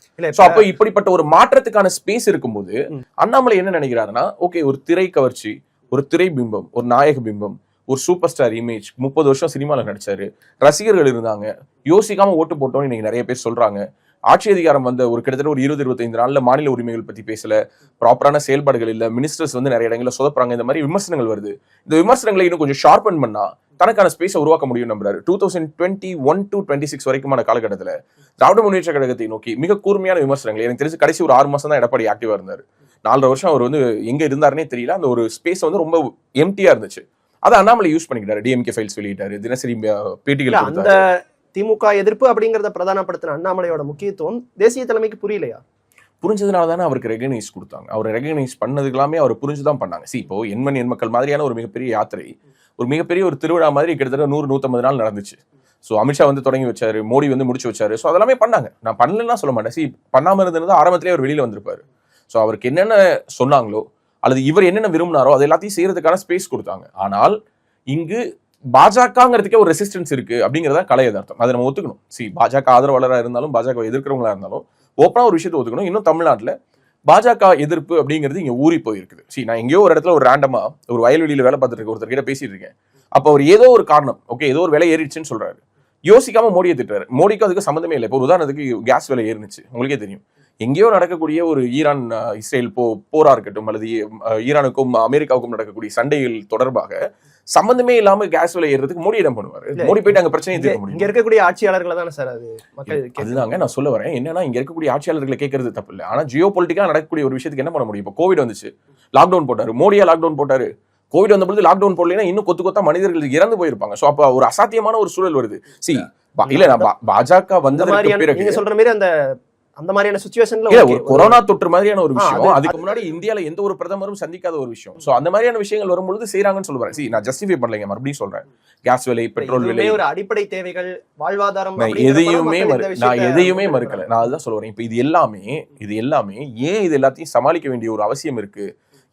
அப்ப இப்படிப்பட்ட ஒரு மாற்றத்துக்கான ஸ்பேஸ் இருக்கும்போது அண்ணாமலை என்ன நினைக்கிறாருன்னா, ஓகே, ஒரு திரை கவர்ச்சி, ஒரு திரை பிம்பம், ஒரு நாயக பிம்பம், ஒரு சூப்பர் ஸ்டார் இமேஜ், 30 வருஷம் சினிமால நடிச்சாரு, ரசிகர்கள் இருந்தாங்க, யோசிக்காம ஓட்டு போட்டோம்னு இன்னைக்கு நிறைய பேர் சொல்றாங்க. ஆட்சி அதிகாரம் வந்த ஒரு கிட்டத்தட்ட ஒரு 20-25 நாள்ல மாநில உரிமைகள் பத்தி பேசல, ப்ராப்பரான செயல்பாடுகள் இல்ல, மினிஸ்டர்ஸ் வந்து நிறைய இடங்கள்ல சொதப்புறாங்க, இந்த மாதிரி விமர்சனங்கள் வருது. இந்த விமர்சனங்களை இன்னும் கொஞ்சம் ஷார்பன் பண்ணா தனக்கான ஸ்பேஸை உருவாக்க முடியும் நம்புறாரு. 2021 to 26 வரைக்குமான காலகட்டத்தில் திராவிட முன்னேற்ற கழகத்தை நோக்கி மிக கூர்மையான விமர்சனங்கள். எனக்கு தெரிஞ்சு கடைசி ஒரு 6 மாசம் தான் எடப்பாடி ஆக்டிவா இருந்தாரு. 4.5 வருஷம் அவர் வந்து எங்க இருந்தாருன்னே தெரியல. அந்த ஒரு ஸ்பேஸ் வந்து ரொம்ப எம்டியா இருந்துச்சு. அதை அண்ணாமலை யூஸ் பண்ணிக்கிட்டாரு. டிஎம்கே ஃபைல்ஸ் வெளியிட்டாரு, தினசரி பேட்டிகள். அந்த திமுக எதிர்ப்பு அப்படிங்கறத பிரதானப்படுத்தின அண்ணாமலையோட முக்கியத்துவம் தேசிய தலைமைக்கு புரியலையா? புரிஞ்சதுனால தானே அவருக்கு ரெகனைஸ் கொடுத்தாங்க. அவர் ரெகனைஸ் பண்ணதுக்கு எல்லாமே அவர் புரிஞ்சுதான் பண்ணாங்க. இப்போ எண்மண் எண் மக்கள் மாதிரியான ஒரு மிகப்பெரிய யாத்திரை ஒரு மிகப்பெரிய ஒரு திருவிழா மாதிரி கிட்டத்தட்ட 100-150 நாள் நடந்துச்சு. ஸோ அமித்ஷா வந்து தொடங்கி வச்சாரு, மோடி வந்து முடிச்சு வச்சாரு. ஸோ அதெல்லாமே பண்ணாங்க. நான் பண்ணலன்னா சொல்ல மாட்டேன். பண்ணாம இருந்தது ஆரம்பத்திலேயே அவர் வெளியில வந்திருப்பாரு. ஸோ அவருக்கு என்னென்ன சொன்னாங்களோ அல்லது இவர் என்னென்ன விரும்பினாரோ அது எல்லாத்தையும் செய்யறதுக்கான ஸ்பேஸ் கொடுத்தாங்க. ஆனால் இங்கு பாஜகங்கிறதுக்கே ஒரு ரெசிஸ்டன்ஸ் இருக்கு அப்படிங்கிறத கலை யதார்த்தம். அதை நம்ம ஒத்துக்கணும். பாஜக ஆதரவாளராக இருந்தாலும் பாஜக எதிர்க்கிறவங்களா இருந்தாலும் ஓப்பனா ஒரு விஷயத்தை ஒத்துக்கணும். இன்னும் தமிழ்நாட்டில் பாஜக எதிர்ப்பு அப்படிங்கிறது இங்க ஊறி போயிருக்குது. நான் எங்கேயோ ஒரு இடத்துல ஒரு ரேண்டமா ஒரு வயல்வெளியில வேலை பார்த்துட்டு இருக்க ஒருத்தர் கிட்ட பேசிட்டு இருக்கேன். அப்போ அவர் ஏதோ ஒரு காரணம், ஓகே ஏதோ ஒரு விலை ஏறிடுச்சுன்னு சொல்றாரு. யோசிக்காம மோடியை திட்டுறாரு. மோடிக்கு அதுக்கு சம்மந்தமே இல்லை. இப்போ உதாரணத்துக்கு கேஸ் விலை ஏறினுச்சு, உங்களுக்கே தெரியும். எங்கேயோ நடக்கக்கூடிய ஒரு ஈரான் இஸ்ரேல் போரா இருக்கட்டும் அல்லது ஈரானுக்கும் அமெரிக்காவுக்கும் நடக்கக்கூடிய சண்டைகள் தொடர்பாக சம்பந்தமே இல்லாம கேஸ் விலை ஏறதுக்கு மோடி இடம் பண்ணுவாரு. மோடி போயிட்டு அங்க பிரச்சனையை தீர்க்க முடியும். இங்க இருக்கக்கூடிய ஆட்சியாளர்களை தானே சார் அது மக்கள் அதுதாங்க நான் சொல்ல வரேன். என்னன்னா இங்க இருக்கக்கூடிய ஆட்சியாளர்களை கேட்கறது தப்பு இல்லை. ஆனா ஜியோ பொலிட்டிக்கா நடக்கக்கூடிய ஒரு விஷயத்துக்கு என்ன பண்ண முடியும்? இப்போ கோவிட் வந்துச்சு, லாக்டவுன் போட்டாரு. மோடியா லாக்டவுன் போட்டாரு? கோவிட் வந்த பொழுது லாக்டவுன் போடலைன்னா இன்னும் கொத்தா மனிதர்கள் இறந்து போயிருப்பாங்க. சோ அப்ப ஒரு அசாத்தியமான ஒரு சூழல் வருது. இல்ல பாஜக வந்ததுக்கு பிறகு நீங்க சொல்ற மாதிரி அந்த மாதிரியான சிச்சுவேஷன்ல ஒரு கொரோனா தொற்று மாதிரியான ஒரு விஷயம் அதுக்கு முன்னாடி இந்தியால எந்த ஒரு பிரதமரும் சந்திக்காத ஒரு விஷயம். சோ அந்த மாதிரியான விஷயங்கள் வரும்பொழுது செய்யறாங்கன்னு சொல்லுவாங்க. நான் ஜஸ்டிஃபை பண்ணலைங்க, மறுபடியும் சொல்றேன். கேஸ் விலை, பெட்ரோல் விலை, ஒரு அடிப்படை தேவைகள், வாழ்வாதாரம், நான் எதையுமே மறுக்கல. நான் அதுதான் சொல்ல வரேன். இப்ப இது எல்லாமே ஏன் இது எல்லாத்தையும் சமாளிக்க வேண்டிய ஒரு அவசியம் இருக்கு?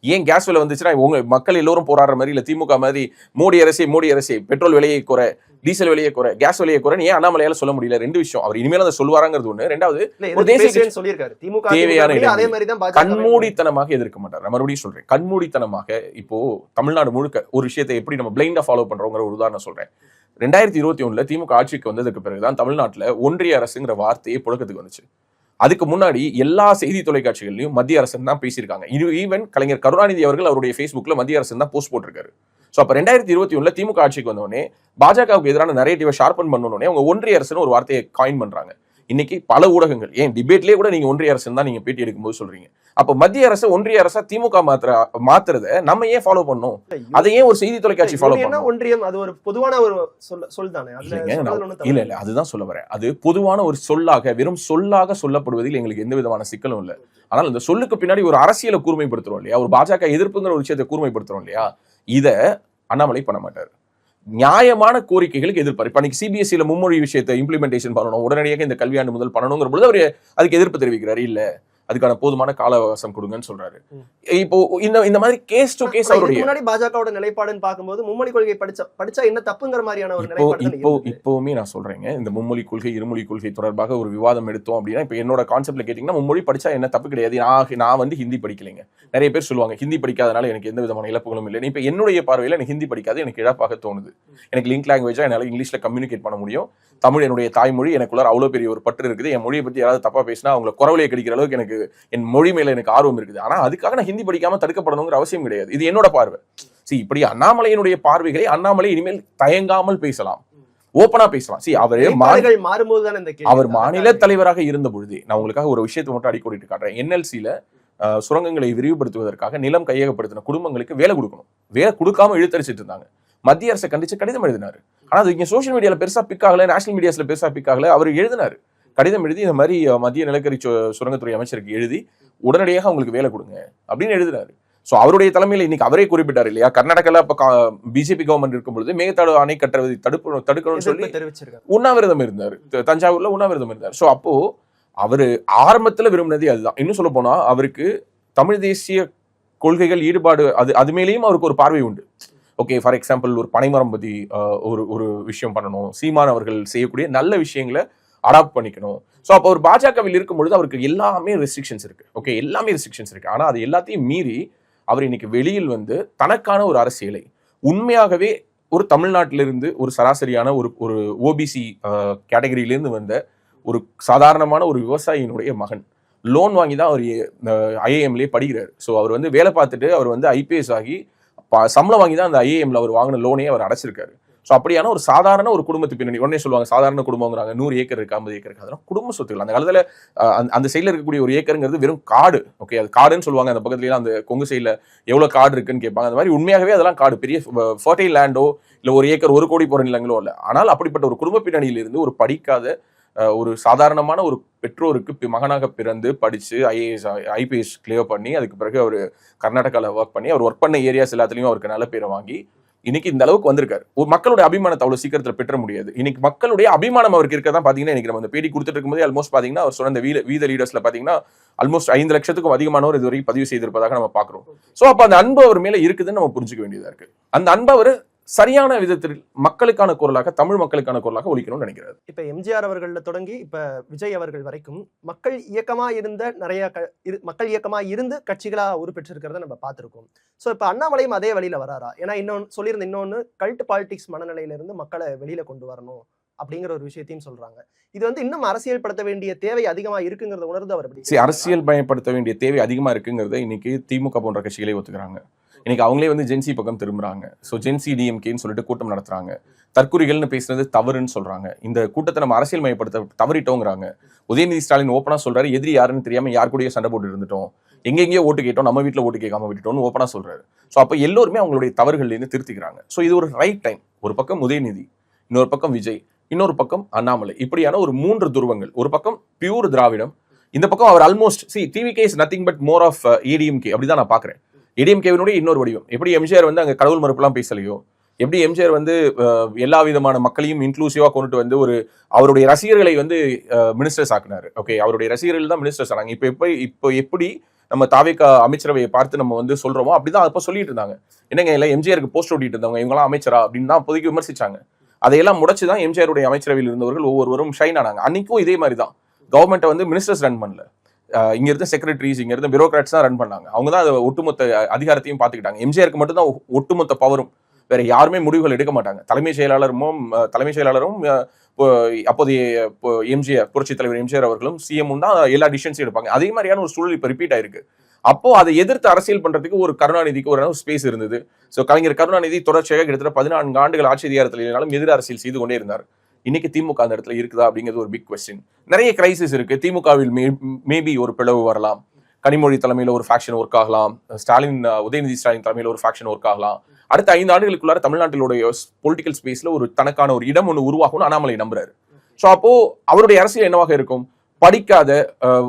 ஏன் கேஸ் விலை வந்துச்சுன்னா உங்க மக்கள் எல்லோரும் போராடுற மாதிரி இல்ல திமுக மாதிரி மோடி அரசே பெட்ரோல் விலையை குறை, டீசல் விலையை குறை, கேஸ் விலையை குறைன்னு ஏன் அண்ணாமலையால சொல்ல முடியல? ரெண்டு விஷயம். அவர் இனிமேல் அதை சொல்லுவாங்கிறது ஒண்ணு. ரெண்டாவது ஒரு தேசிய தேவையான கண்மூடித்தனமாக எதிர்க்க மாட்டார். நான் மறுபடியும் சொல்றேன், கண்மூடித்தனமாக இப்போ தமிழ்நாடு முழுக்க ஒரு விஷயத்தை எப்படி நம்ம பிளைண்டா ஃபாலோ பண்றோங்கிற ஒரு உதாரணம் சொல்றேன். 2021 திமுக ஆட்சிக்கு வந்ததுக்கு பிறகுதான் தமிழ்நாட்டுல ஒன்றிய அரசுங்கிற வார்த்தையே புழக்கத்துக்கு வந்துச்சு. அதுக்கு முன்னாடி எல்லா செய்தி தொலைக்காட்சிகள்லயும் மத்திய அரசு தான் பேசியிருக்காங்க. ஈவன் கலைஞர் கருணாநிதி அவர்கள் அவருடைய ஃபேஸ்புக்ல மத்திய அரசு தான் போஸ்ட் போட்டிருக்காரு. சோ அப்ப 2021 திமுக ஆட்சிக்கு வந்தோடனே பாஜகவுக்கு எதிரான நரேட்டிவை ஷார்பன் பண்ணணும்னே அவங்க ஒன்றிய அரசுன்னு ஒரு வார்த்தையை காயின் பண்றாங்க. இன்னைக்கு பல ஊடகங்கள், ஏன் டிபேட்லயே கூட நீங்க ஒன்றிய அரசு தான் நீங்க பேட்டி எடுக்கும்போது சொல்றீங்க. அப்ப மத்திய அரசு ஒன்றிய அரசா திமுக மாத்துறத நம்ம ஏன் ஃபாலோ பண்ணோம்? அதை ஏன் ஒரு செய்தி தொலைக்காட்சி ஃபாலோ பண்ணணும்? ஒன்றியம் அது ஒரு பொதுவான ஒரு சொல் தானே. இல்ல அதுதான் சொல்ல வரேன். அது பொதுவான ஒரு சொல்லாக, வெறும் சொல்லாக சொல்லப்படுவதில் எங்களுக்கு எந்த விதமான சிக்கலும் இல்லை. ஆனால் இந்த சொல்லுக்கு பின்னாடி ஒரு அரசியலை கூர்மைப்படுத்துறோம் இல்லையா, ஒரு பாஜக எதிர்ப்புங்கிற ஒரு விஷயத்தை கூர்மைப்படுத்துறோம் இல்லையா, இத அண்ணாமலை பண்ண மாட்டார். நியாயமான கோரிக்கைகளுக்கு எதிர்ப்பார். இப்ப அன்னைக்கு சிபிஎஸ்சில மும்மொழி விஷயத்தை இம்ப்ளிமெண்டேஷன் பண்ணணும், உடனடியாக இந்த கல்வியாண்டு முதல் பண்ணணுங்கிற பொழுது அவர் அதுக்கு எதிர்ப்பு தெரிவிக்கிறாரு. இல்ல அதுக்கான போதுமான கால அவகாசம் கொடுங்கன்னு சொல்றாரு. இப்போ இந்த மாதிரி கேஸ் டு கேஸ் அவருடைய முன்னாடி பாஜகவோட நிலைப்பாடுன்னு பார்க்கும்போது மும்மொழி கொள்கை படிச்சா என்ன தப்புங்கிற மாதிரியான ஒரு நிலைப்பாடு இப்பவுமே நான் சொல்றேங்க. இந்த மும்மொழி கொள்கை, இருமொழி கொள்கை தொடர்பாக ஒரு விவாதம் எடுத்தோம் அப்படின்னா, இப்ப என்னோட கான்செப்ட்ல கேட்டீங்கன்னா மும்மொழி படிச்சா என்ன தப்பு கிடையாது. நான் வந்து ஹிந்தி படிக்கலைங்க. நிறைய பேர் சொல்லுவாங்க ஹிந்தி படிக்காதனால எனக்கு எந்த விதமான இழப்புகளும் இல்லை. இப்ப என்னுடைய பார்வையில எனக்கு ஹிந்தி படிக்காது எனக்கு இழப்பாக தோணுது. எனக்கு லிங்க் லாங்குவேஜா என்னால இங்கிலீஷ்ல கம்யூனிகேட் பண்ண முடியும். தமிழ் என்னுடைய தாய்மொழி, எனக்குள்ள அவ்வளவு பெரிய ஒரு பற்று இருக்குது. என் மொழியை பத்தி யாராவது தப்பா பேசினா அவங்களை குறவலையை கடிக்கிற அளவுக்கு எனக்கு என் மொழி மேல எனக்கு ஆர்வம் இருக்குது. ஆனா அதுக்காக நான் ஹிந்தி படிக்காம தடுக்கப்படணுங்கிற அவசியம் கிடையாது. இது என்னோட பார்வை. இப்படி அண்ணாமலையினுடைய பார்வைகளை அண்ணாமலை இனிமேல் தயங்காமல் பேசலாம், ஓப்பனா பேசலாம். அவர் மாநில தலைவராக இருந்த பொழுது நான் உங்களுக்காக ஒரு விஷயத்தை மட்டும் அடிக்கோடிட்டு காட்டுறேன். என்எல்சில சுரங்கங்களை விரிவுபடுத்துவதற்காக நிலம் கையகப்படுத்தின குடும்பங்களுக்கு வேலை கொடுக்கணும். வேலை கொடுக்காம இழுத்தரிச்சிட்டு இருந்தாங்க. மத்திய அரசை கண்டிச்சு கடிதம் எழுதினாரு. ஆனா அது இங்க சோசியல் மீடியால பெருசா பிக் ஆகல, நேஷனல் மீடியாஸ்ல பெருசா பிக் ஆகல. அவர் எழுதினாரு, கடிதம் எழுதி இந்த மாதிரி மத்திய நிலக்கரி சுரங்கத்துறை அமைச்சருக்கு எழுதி உடனடியாக அவங்களுக்கு வேலை கொடுங்க அப்படின்னு எழுதினாரு. சோ அவருடைய தலைமையில இன்னைக்கு அவரே குறிப்பிட்டாரு இல்லையா, கர்நாடகால இப்ப பிஜேபி கவர்மெண்ட் இருக்கும் பொழுது மேகதாடு அணை கட்டுறதை தடுக்கணும்னு சொல்லி உண்ணாவிரதம் இருந்தாரு. தஞ்சாவூர்ல உண்ணாவிரதம் இருந்தார். சோ அப்போ அவரு ஆரம்பத்துல விரும்பினதே அதுதான். இன்னும் சொல்ல போனா அவருக்கு தமிழ் தேசிய கொள்கைகள் ஈடுபாடு அது மேலேயும் அவருக்கு ஒரு பார்வை உண்டு. ஓகே, ஃபார் எக்ஸாம்பிள் ஒரு பனைமரம் பத்தி ஒரு விஷயம் பண்ணணும், சீமான் அவர்கள் செய்யக்கூடிய நல்ல விஷயங்களை அடாப்ட் பண்ணிக்கணும். ஸோ அப்போ ஒரு பாஜகவில் இருக்கும் பொழுது அவருக்கு எல்லாமே ரெஸ்ட்ரிக்ஷன்ஸ் இருக்கு. ஓகே, எல்லாமே ரெஸ்ட்ரிக்ஷன்ஸ் இருக்கு. ஆனா அது எல்லாத்தையும் மீறி அவர் இன்னைக்கு வெளியில் வந்து தனக்கான ஒரு அரசியலை உண்மையாகவே ஒரு தமிழ்நாட்டிலிருந்து ஒரு சராசரியான ஒரு ஓபிசி கேட்டகரியிலிருந்து வந்த ஒரு சாதாரணமான ஒரு விவசாயியினுடைய மகன் லோன் வாங்கி தான் அவர் ஐஏஎம்லேயே படிக்கிறார். ஸோ அவர் வந்து வேலை பார்த்துட்டு அவர் வந்து ஐபிஎஸ் ஆகி சம்பளம் வாங்கி தான் அந்த ஐஏஎம்ல அவர் வாங்கின லோனே அவர் அடைச்சிருக்காரு. ஸோ அப்படியான ஒரு சாதாரண ஒரு குடும்பத்து பின்னணி. உடனே சொல்லுவாங்க சாதாரண குடும்பங்கிறாங்க, 100 ஏக்கர் இருக்கு, 50 ஏக்கர் இருக்கு. அதெல்லாம் குடும்ப சொத்துக்கள். அந்த காலத்துல அந்த சைட்ல இருக்கக்கூடிய ஒரு ஏக்கருங்கிறது வெறும் காடு. ஓகே, அது காடுன்னு சொல்லுவாங்க. அந்த பக்கத்துல அந்த கொங்கு சைட்ல எவ்வளவு காடு இருக்குன்னு கேட்பாங்க. அந்த மாதிரி உண்மையாகவே அதெல்லாம் காடு, பெரிய ஃபர்டைல் லேண்டோ இல்ல ஒரு ஏக்கர் 1 கோடி போற நிலங்களோ இல்லை. ஆனால் அப்படிப்பட்ட ஒரு குடும்ப பின்னணியிலிருந்து ஒரு படிக்காத ஒரு சாதாரணமான ஒரு பெற்றோருக்கு மகனாக பிறந்து படிச்சு ஐஏஎஸ் ஐபிஎஸ் கிளியர் பண்ணி அதுக்கு பிறகு அவர் கர்நாடகாவில் ஒர்க் பண்ணி அவர் ஒர்க் பண்ண ஏரியாஸ் எல்லாத்துலேயும் அவருக்கு நல்ல பேரை வாங்கி இன்னைக்கு இந்த அளவுக்கு வந்திருக்காரு. ஒரு மக்களுடைய அபிமானத்தை அவ்வளவு சீக்கிரத்தில் பெற்ற முடியாது. இன்னைக்கு மக்களுடைய அபிமானம் அவருக்கு இருக்கதான் பாத்தீங்கன்னா இன்னைக்கு நம்ம அந்த பேட்டி கொடுத்துட்டு இருக்கும்போது ஆல்மோஸ்ட் பாத்தீங்கன்னா அவர் சொன்ன அந்த வீத லீடர்ஸ்ல பாத்தீங்கன்னா ஆல்மோஸ்ட் 5 லட்சத்துக்கும் அதிகமானவர் இதுவரைக்கும் பதிவு செய்திருப்பதாக நம்ம பாக்குறோம். சோ அப்ப அந்த அன்பு அவர் மேல இருக்குதுன்னு நம்ம புரிஞ்சுக்க வேண்டியதா இருக்கு. அந்த அன்பு அவர் சரியான விதத்தில் மக்களுக்கான குரலாக, தமிழ் மக்களுக்கான குரலாக ஒலிக்கணும்னு நினைக்கிறார். இப்ப எம்ஜிஆர் அவர்கள்ல தொடங்கி இப்ப விஜய் அவர்கள் வரைக்கும் மக்கள் இயக்கமா இருந்த நிறைய மக்கள் இயக்கமா இருந்து கட்சிகளா உருப்பெற்றிருக்கிறத நம்ம பார்த்திருக்கோம். சோ இப்ப அண்ணாமலையும் அதே வழியில வராரா? ஏன்னா இன்னொன்னு கல்ட் பாலிடிக்ஸ் மனநிலையில இருந்து மக்களை வெளியில கொண்டு வரணும் அப்படிங்கிற ஒரு விஷயத்தையும் சொல்றாங்க. இது வந்து இன்னும் அரசியல் படுத்த வேண்டிய தேவை அதிகமா இருக்குங்கிறத உணர்ந்து அவர் எப்படி அரசியல் பயப்படுத்த வேண்டிய தேவை அதிகமா இருக்குங்கிறத இன்னைக்கு திமுக போன்ற கட்சிகளே ஒத்துக்கிறாங்க. இன்னைக்கு அவங்களே வந்து ஜென்சி பக்கம் திரும்புறாங்க. ஸோ ஜென்சி டிஎம்கேன்னு சொல்லிட்டு கூட்டம் நடத்துறாங்க. தற்குறிகள்னு பேசுறது தவறுன்னு சொல்றாங்க. இந்த கூட்டத்தை நம்ம அரசியல் மயப்படுத்த தவறிட்டோங்கிறாங்க. உதயநிதி ஸ்டாலின் ஓப்பனா சொல்றாரு, எதிரி யாருன்னு தெரியாம யார் கூடயே சண்டை போட்டு இருந்துட்டோம், எங்கெங்கேயோ ஓட்டு கேட்டோம், நம்ம வீட்டில் ஓட்டு கேட்காம விட்டுட்டோம்னு ஓப்பனா சொல்றாரு. ஸோ அப்போ எல்லோருமே அவங்களுடைய தவறுகள்லேருந்து திருத்திக்கிறாங்க. ஸோ இது ஒரு ரைட் டைம். ஒரு பக்கம் உதயநிதி, இன்னொரு பக்கம் விஜய், இன்னொரு பக்கம் அண்ணாமலை, இப்படியான ஒரு 3 துருவங்கள். ஒரு பக்கம் பியூர் திராவிடம், இந்த பக்கம் அவர் almost TVK is nothing but more of ADMK. அப்படிதான் நான் பாக்குறேன். ஏடிஎம்கேவினுடைய இன்னொரு வடிவம். எப்படி எம்ஜிஆர் வந்து அங்க கடவுள் மறுப்புலாம் பேசலையோ, எப்படி எம்ஜிஆர் வந்து எல்லா விதமான மக்களையும் இன்க்ளூசிவா கொண்டுட்டு வந்து ஒரு அவருடைய ரசிகர்களை வந்து மினிஸ்டர்ஸ் ஆக்குனாரு. ஓகே, அவருடைய ரசிகர்கள் தான் மினிஸ்டர்ஸ் ஆனாங்க. இப்போ எப்படி நம்ம தாவேகா அமைச்சரவையை பார்த்து நம்ம வந்து சொல்றோமோ அப்படிதான் அப்போ சொல்லிட்டு இருந்தாங்க. என்னங்க இல்லை எம்ஜிஆருக்கு போஸ்ட் ஓட்டிட்டு இருந்தவங்க இவங்களாம் அமைச்சரா அப்படின்னு தான் அப்போதைக்கு விமர்சிச்சாங்க. அதையெல்லாம் முடச்சுதான் எம்ஜிஆருடைய அமைச்சரவையில் இருந்தவர்கள் ஒவ்வொருவரும் ஷைன் ஆனாங்க. அன்னைக்கும் இதே மாதிரி தான் கவர்மெண்ட்டை வந்து மினிஸ்டர்ஸ் ரன் பண்ணல, இங்க இருந்த செக்ரட்டரிஸ், இங்க இருந்த பியூரோக்ராட்ஸ் தான் ரன் பண்ணாங்க. அவங்க தான் ஒட்டுமொத்த அதிகாரத்தையும் பார்த்துக்கிட்டாங்க. எம்ஜிஆருக்கு மட்டும் தான் ஒட்டுமொத்த பவரும், வேற யாருமே முடிவுகள் எடுக்க மாட்டாங்க. தலைமைச் செயலாளரும் அப்போதைய எம்ஜிஆர், புரட்சி தலைவர் எம்ஜிஆர் அவர்களும் சிஎம்மும் தான் எல்லா டிசிஷன்ஸும் எடுப்பாங்க. அதே மாதிரியான ஒரு சூழல் இப்போ ரிப்பீட் ஆயிருக்கு. அப்போ அதை எதிர்த்து அரசியல் பண்றதுக்கு ஒரு கருணாநிதிக்கு ஒரு ஸ்பேஸ் இருந்தது. ஸோ கலைஞர் கருணாநிதி தொடர்ச்சியாக கிட்டத்தட்ட 14 ஆண்டுகள் ஆட்சி அதிகாரத்தில் இருந்தாலும் எதிர் அரசியல் செய்து கொண்டே இருந்தார். இன்னைக்கு திமுக அந்த இடத்துல இருக்குதா அப்படிங்கிறது ஒரு பிக் கொஸ்டின். நிறைய கிரைசிஸ் இருக்கு. திமுகவில் மேபி ஒரு பிளவு வரலாம். கனிமொழி தலைமையில ஒரு ஃபேக்ஷன் ஒர்க் ஆகலாம். உதயநிதி ஸ்டாலின் தலைமையில ஒரு ஃபேக்ஷன் ஒர்க் ஆகலாம். அடுத்த 5 ஆண்டுகளுக்குள்ளார தமிழ்நாட்டிலுடைய பொலிட்டிக்கல் ஸ்பேஸ்ல ஒரு தனக்கான ஒரு இடம் ஒன்று உருவாகும்னு அண்ணாமலை நம்புறாரு. ஸோ அப்போ அவருடைய அரசியல் என்னவாக இருக்கும்? படிக்காத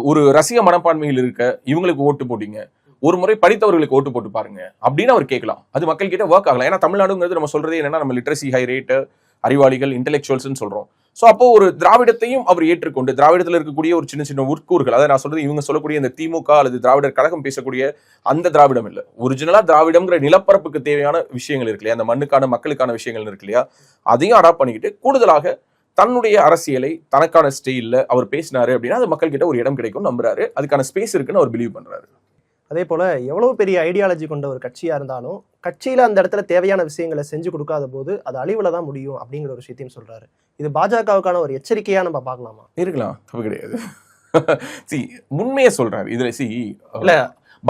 ஒரு ரசிக மனப்பான்மையில் இருக்க இவங்களுக்கு ஓட்டு போட்டீங்க, ஒரு முறை படித்தவர்களுக்கு ஓட்டு போட்டு பாருங்க அப்படின்னு அவர் கேட்கலாம். அது மக்கள் கிட்ட ஒர்க் ஆகலாம். ஏன்னா தமிழ்நாடுங்கிறது நம்ம சொல்றதே என்னன்னா நம்ம லிட்ரஸி ஹை ரேட்டு, அறிவாளிகள், இன்டெலெக்சுவல்ஸ் சொல்றோம். ஸோ அப்போ ஒரு திராவிடத்தையும் அவர் ஏற்றுக்கொண்டு திராவிடத்தில் இருக்கக்கூடிய ஒரு சின்ன சின்ன உட்கூறுகள், அதை நான் சொல்றது இவங்க சொல்லக்கூடிய இந்த திமுக அல்லது திராவிடர் கழகம் பேசக்கூடிய அந்த திராவிடம் இல்லை, ஒரிஜினலா திராவிடம்ங்கிற நிலப்பரப்புக்கு தேவையான விஷயங்கள் இருக்கு இல்லையா, அந்த மண்ணுக்கான மக்களுக்கான விஷயங்கள் இருக்கு இல்லையா, அதையும் அடாப்ட் பண்ணிக்கிட்டு கூடுதலாக தன்னுடைய அரசியலை தனக்கான ஸ்டைல்ல அவர் பேசினாரு அப்படின்னா அது மக்கள் கிட்ட ஒரு இடம் கிடைக்கும் நம்புறாரு. அதுக்கான ஸ்பேஸ் இருக்குன்னு அவர் பிலீவ் பண்றாரு. அதே போல எவ்வளவு பெரிய ஐடியாலஜி கொண்ட ஒரு கட்சியா இருந்தாலும் கட்சியில அந்த இடத்துல தேவையான விஷயங்களை செஞ்சு கொடுக்காத போது அது அழிவுல தான் முடியும் அப்படிங்கிற ஒரு விஷயத்தையும் சொல்றாரு. இது பாஜகவுக்கான ஒரு எச்சரிக்கையா நம்ம பார்க்கலாமா? இருக்கலாம், தப்பு கிடையாது. உண்மையை சொல்றாரு இதுல. இல்ல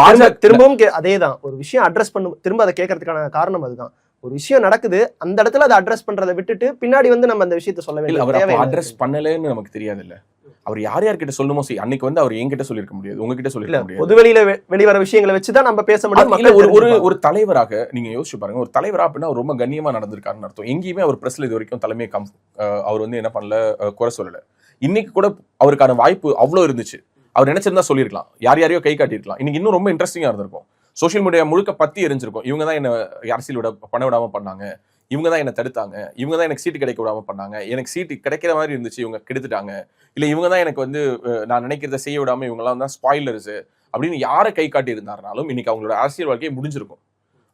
பாஜக திரும்பவும் அதேதான் ஒரு விஷயம் அட்ரஸ் திரும்ப அதை கேட்கறதுக்கான காரணம் அதுதான். ஒரு விஷயம் நடக்குது, அந்த இடத்துல அதை அட்ரஸ் பண்றதை விட்டுட்டு பின்னாடி வந்து நம்ம அந்த விஷயத்த சொல்ல வேண்டிய அவர் அட்ரஸ் பண்ணலன்னு நமக்கு தெரியாது இல்ல. அவர் யார் யார்கிட்ட சொல்லணுமோ அன்னைக்கு வந்து அவர் என்கிட்ட சொல்லிருக்க முடியாது, உங்ககிட்ட சொல்லிருக்க முடியாது. பொதுவெளியில வெளிவர விஷயங்களை வச்சுதான் நம்ம பேச முடியும். ஒரு தலைவராக நீங்க யோசிச்சு பாருங்க, ஒரு தலைவரா அப்படின்னா அவர் ரொம்ப கண்ணியமா நடந்திருக்காருன்னு அர்த்தம். எங்கேயுமே அவர் பிரஸ்ல இது வரைக்கும் தலைமை அவர் வந்து என்ன பண்ணல, குறை சொல்லல. இன்னைக்கு கூட அவருக்கான வாய்ப்பு அவ்வளவு இருந்துச்சு. அவர் நினைச்சிருந்தா சொல்லிருக்கலாம், யார் யாரையோ கை காட்டியிருக்கலாம். இன்னைக்கு இன்னும் ரொம்ப இன்ட்ரெஸ்டிங்கா இருந்திருக்கும். சோசியல் மீடியா முழுக்க பத்தி எரிஞ்சிருக்கும். இவங்க தான் என்ன அரசியல் பண்ண விடாம பண்ணாங்க, இவங்க தான் என்ன தடுத்தாங்க, இவங்க தான் எனக்கு சீட்டு கிடைக்க விடாம பண்ணாங்க, எனக்கு சீட்டு கிடைக்கிற மாதிரி இருந்துச்சு இவங்க கெடுத்துட்டாங்க, இல்ல இவங்க தான் எனக்கு வந்து நான் நினைக்கிறத செய்ய விடாம இவங்கெல்லாம் தான் ஸ்பாயிலர்ஸ் அப்படின்னு யாரை கை காட்டி இருந்தாருனாலும் இன்னைக்கு அவங்களோட அரசியல் வாழ்க்கையை முடிஞ்சிருக்கும்.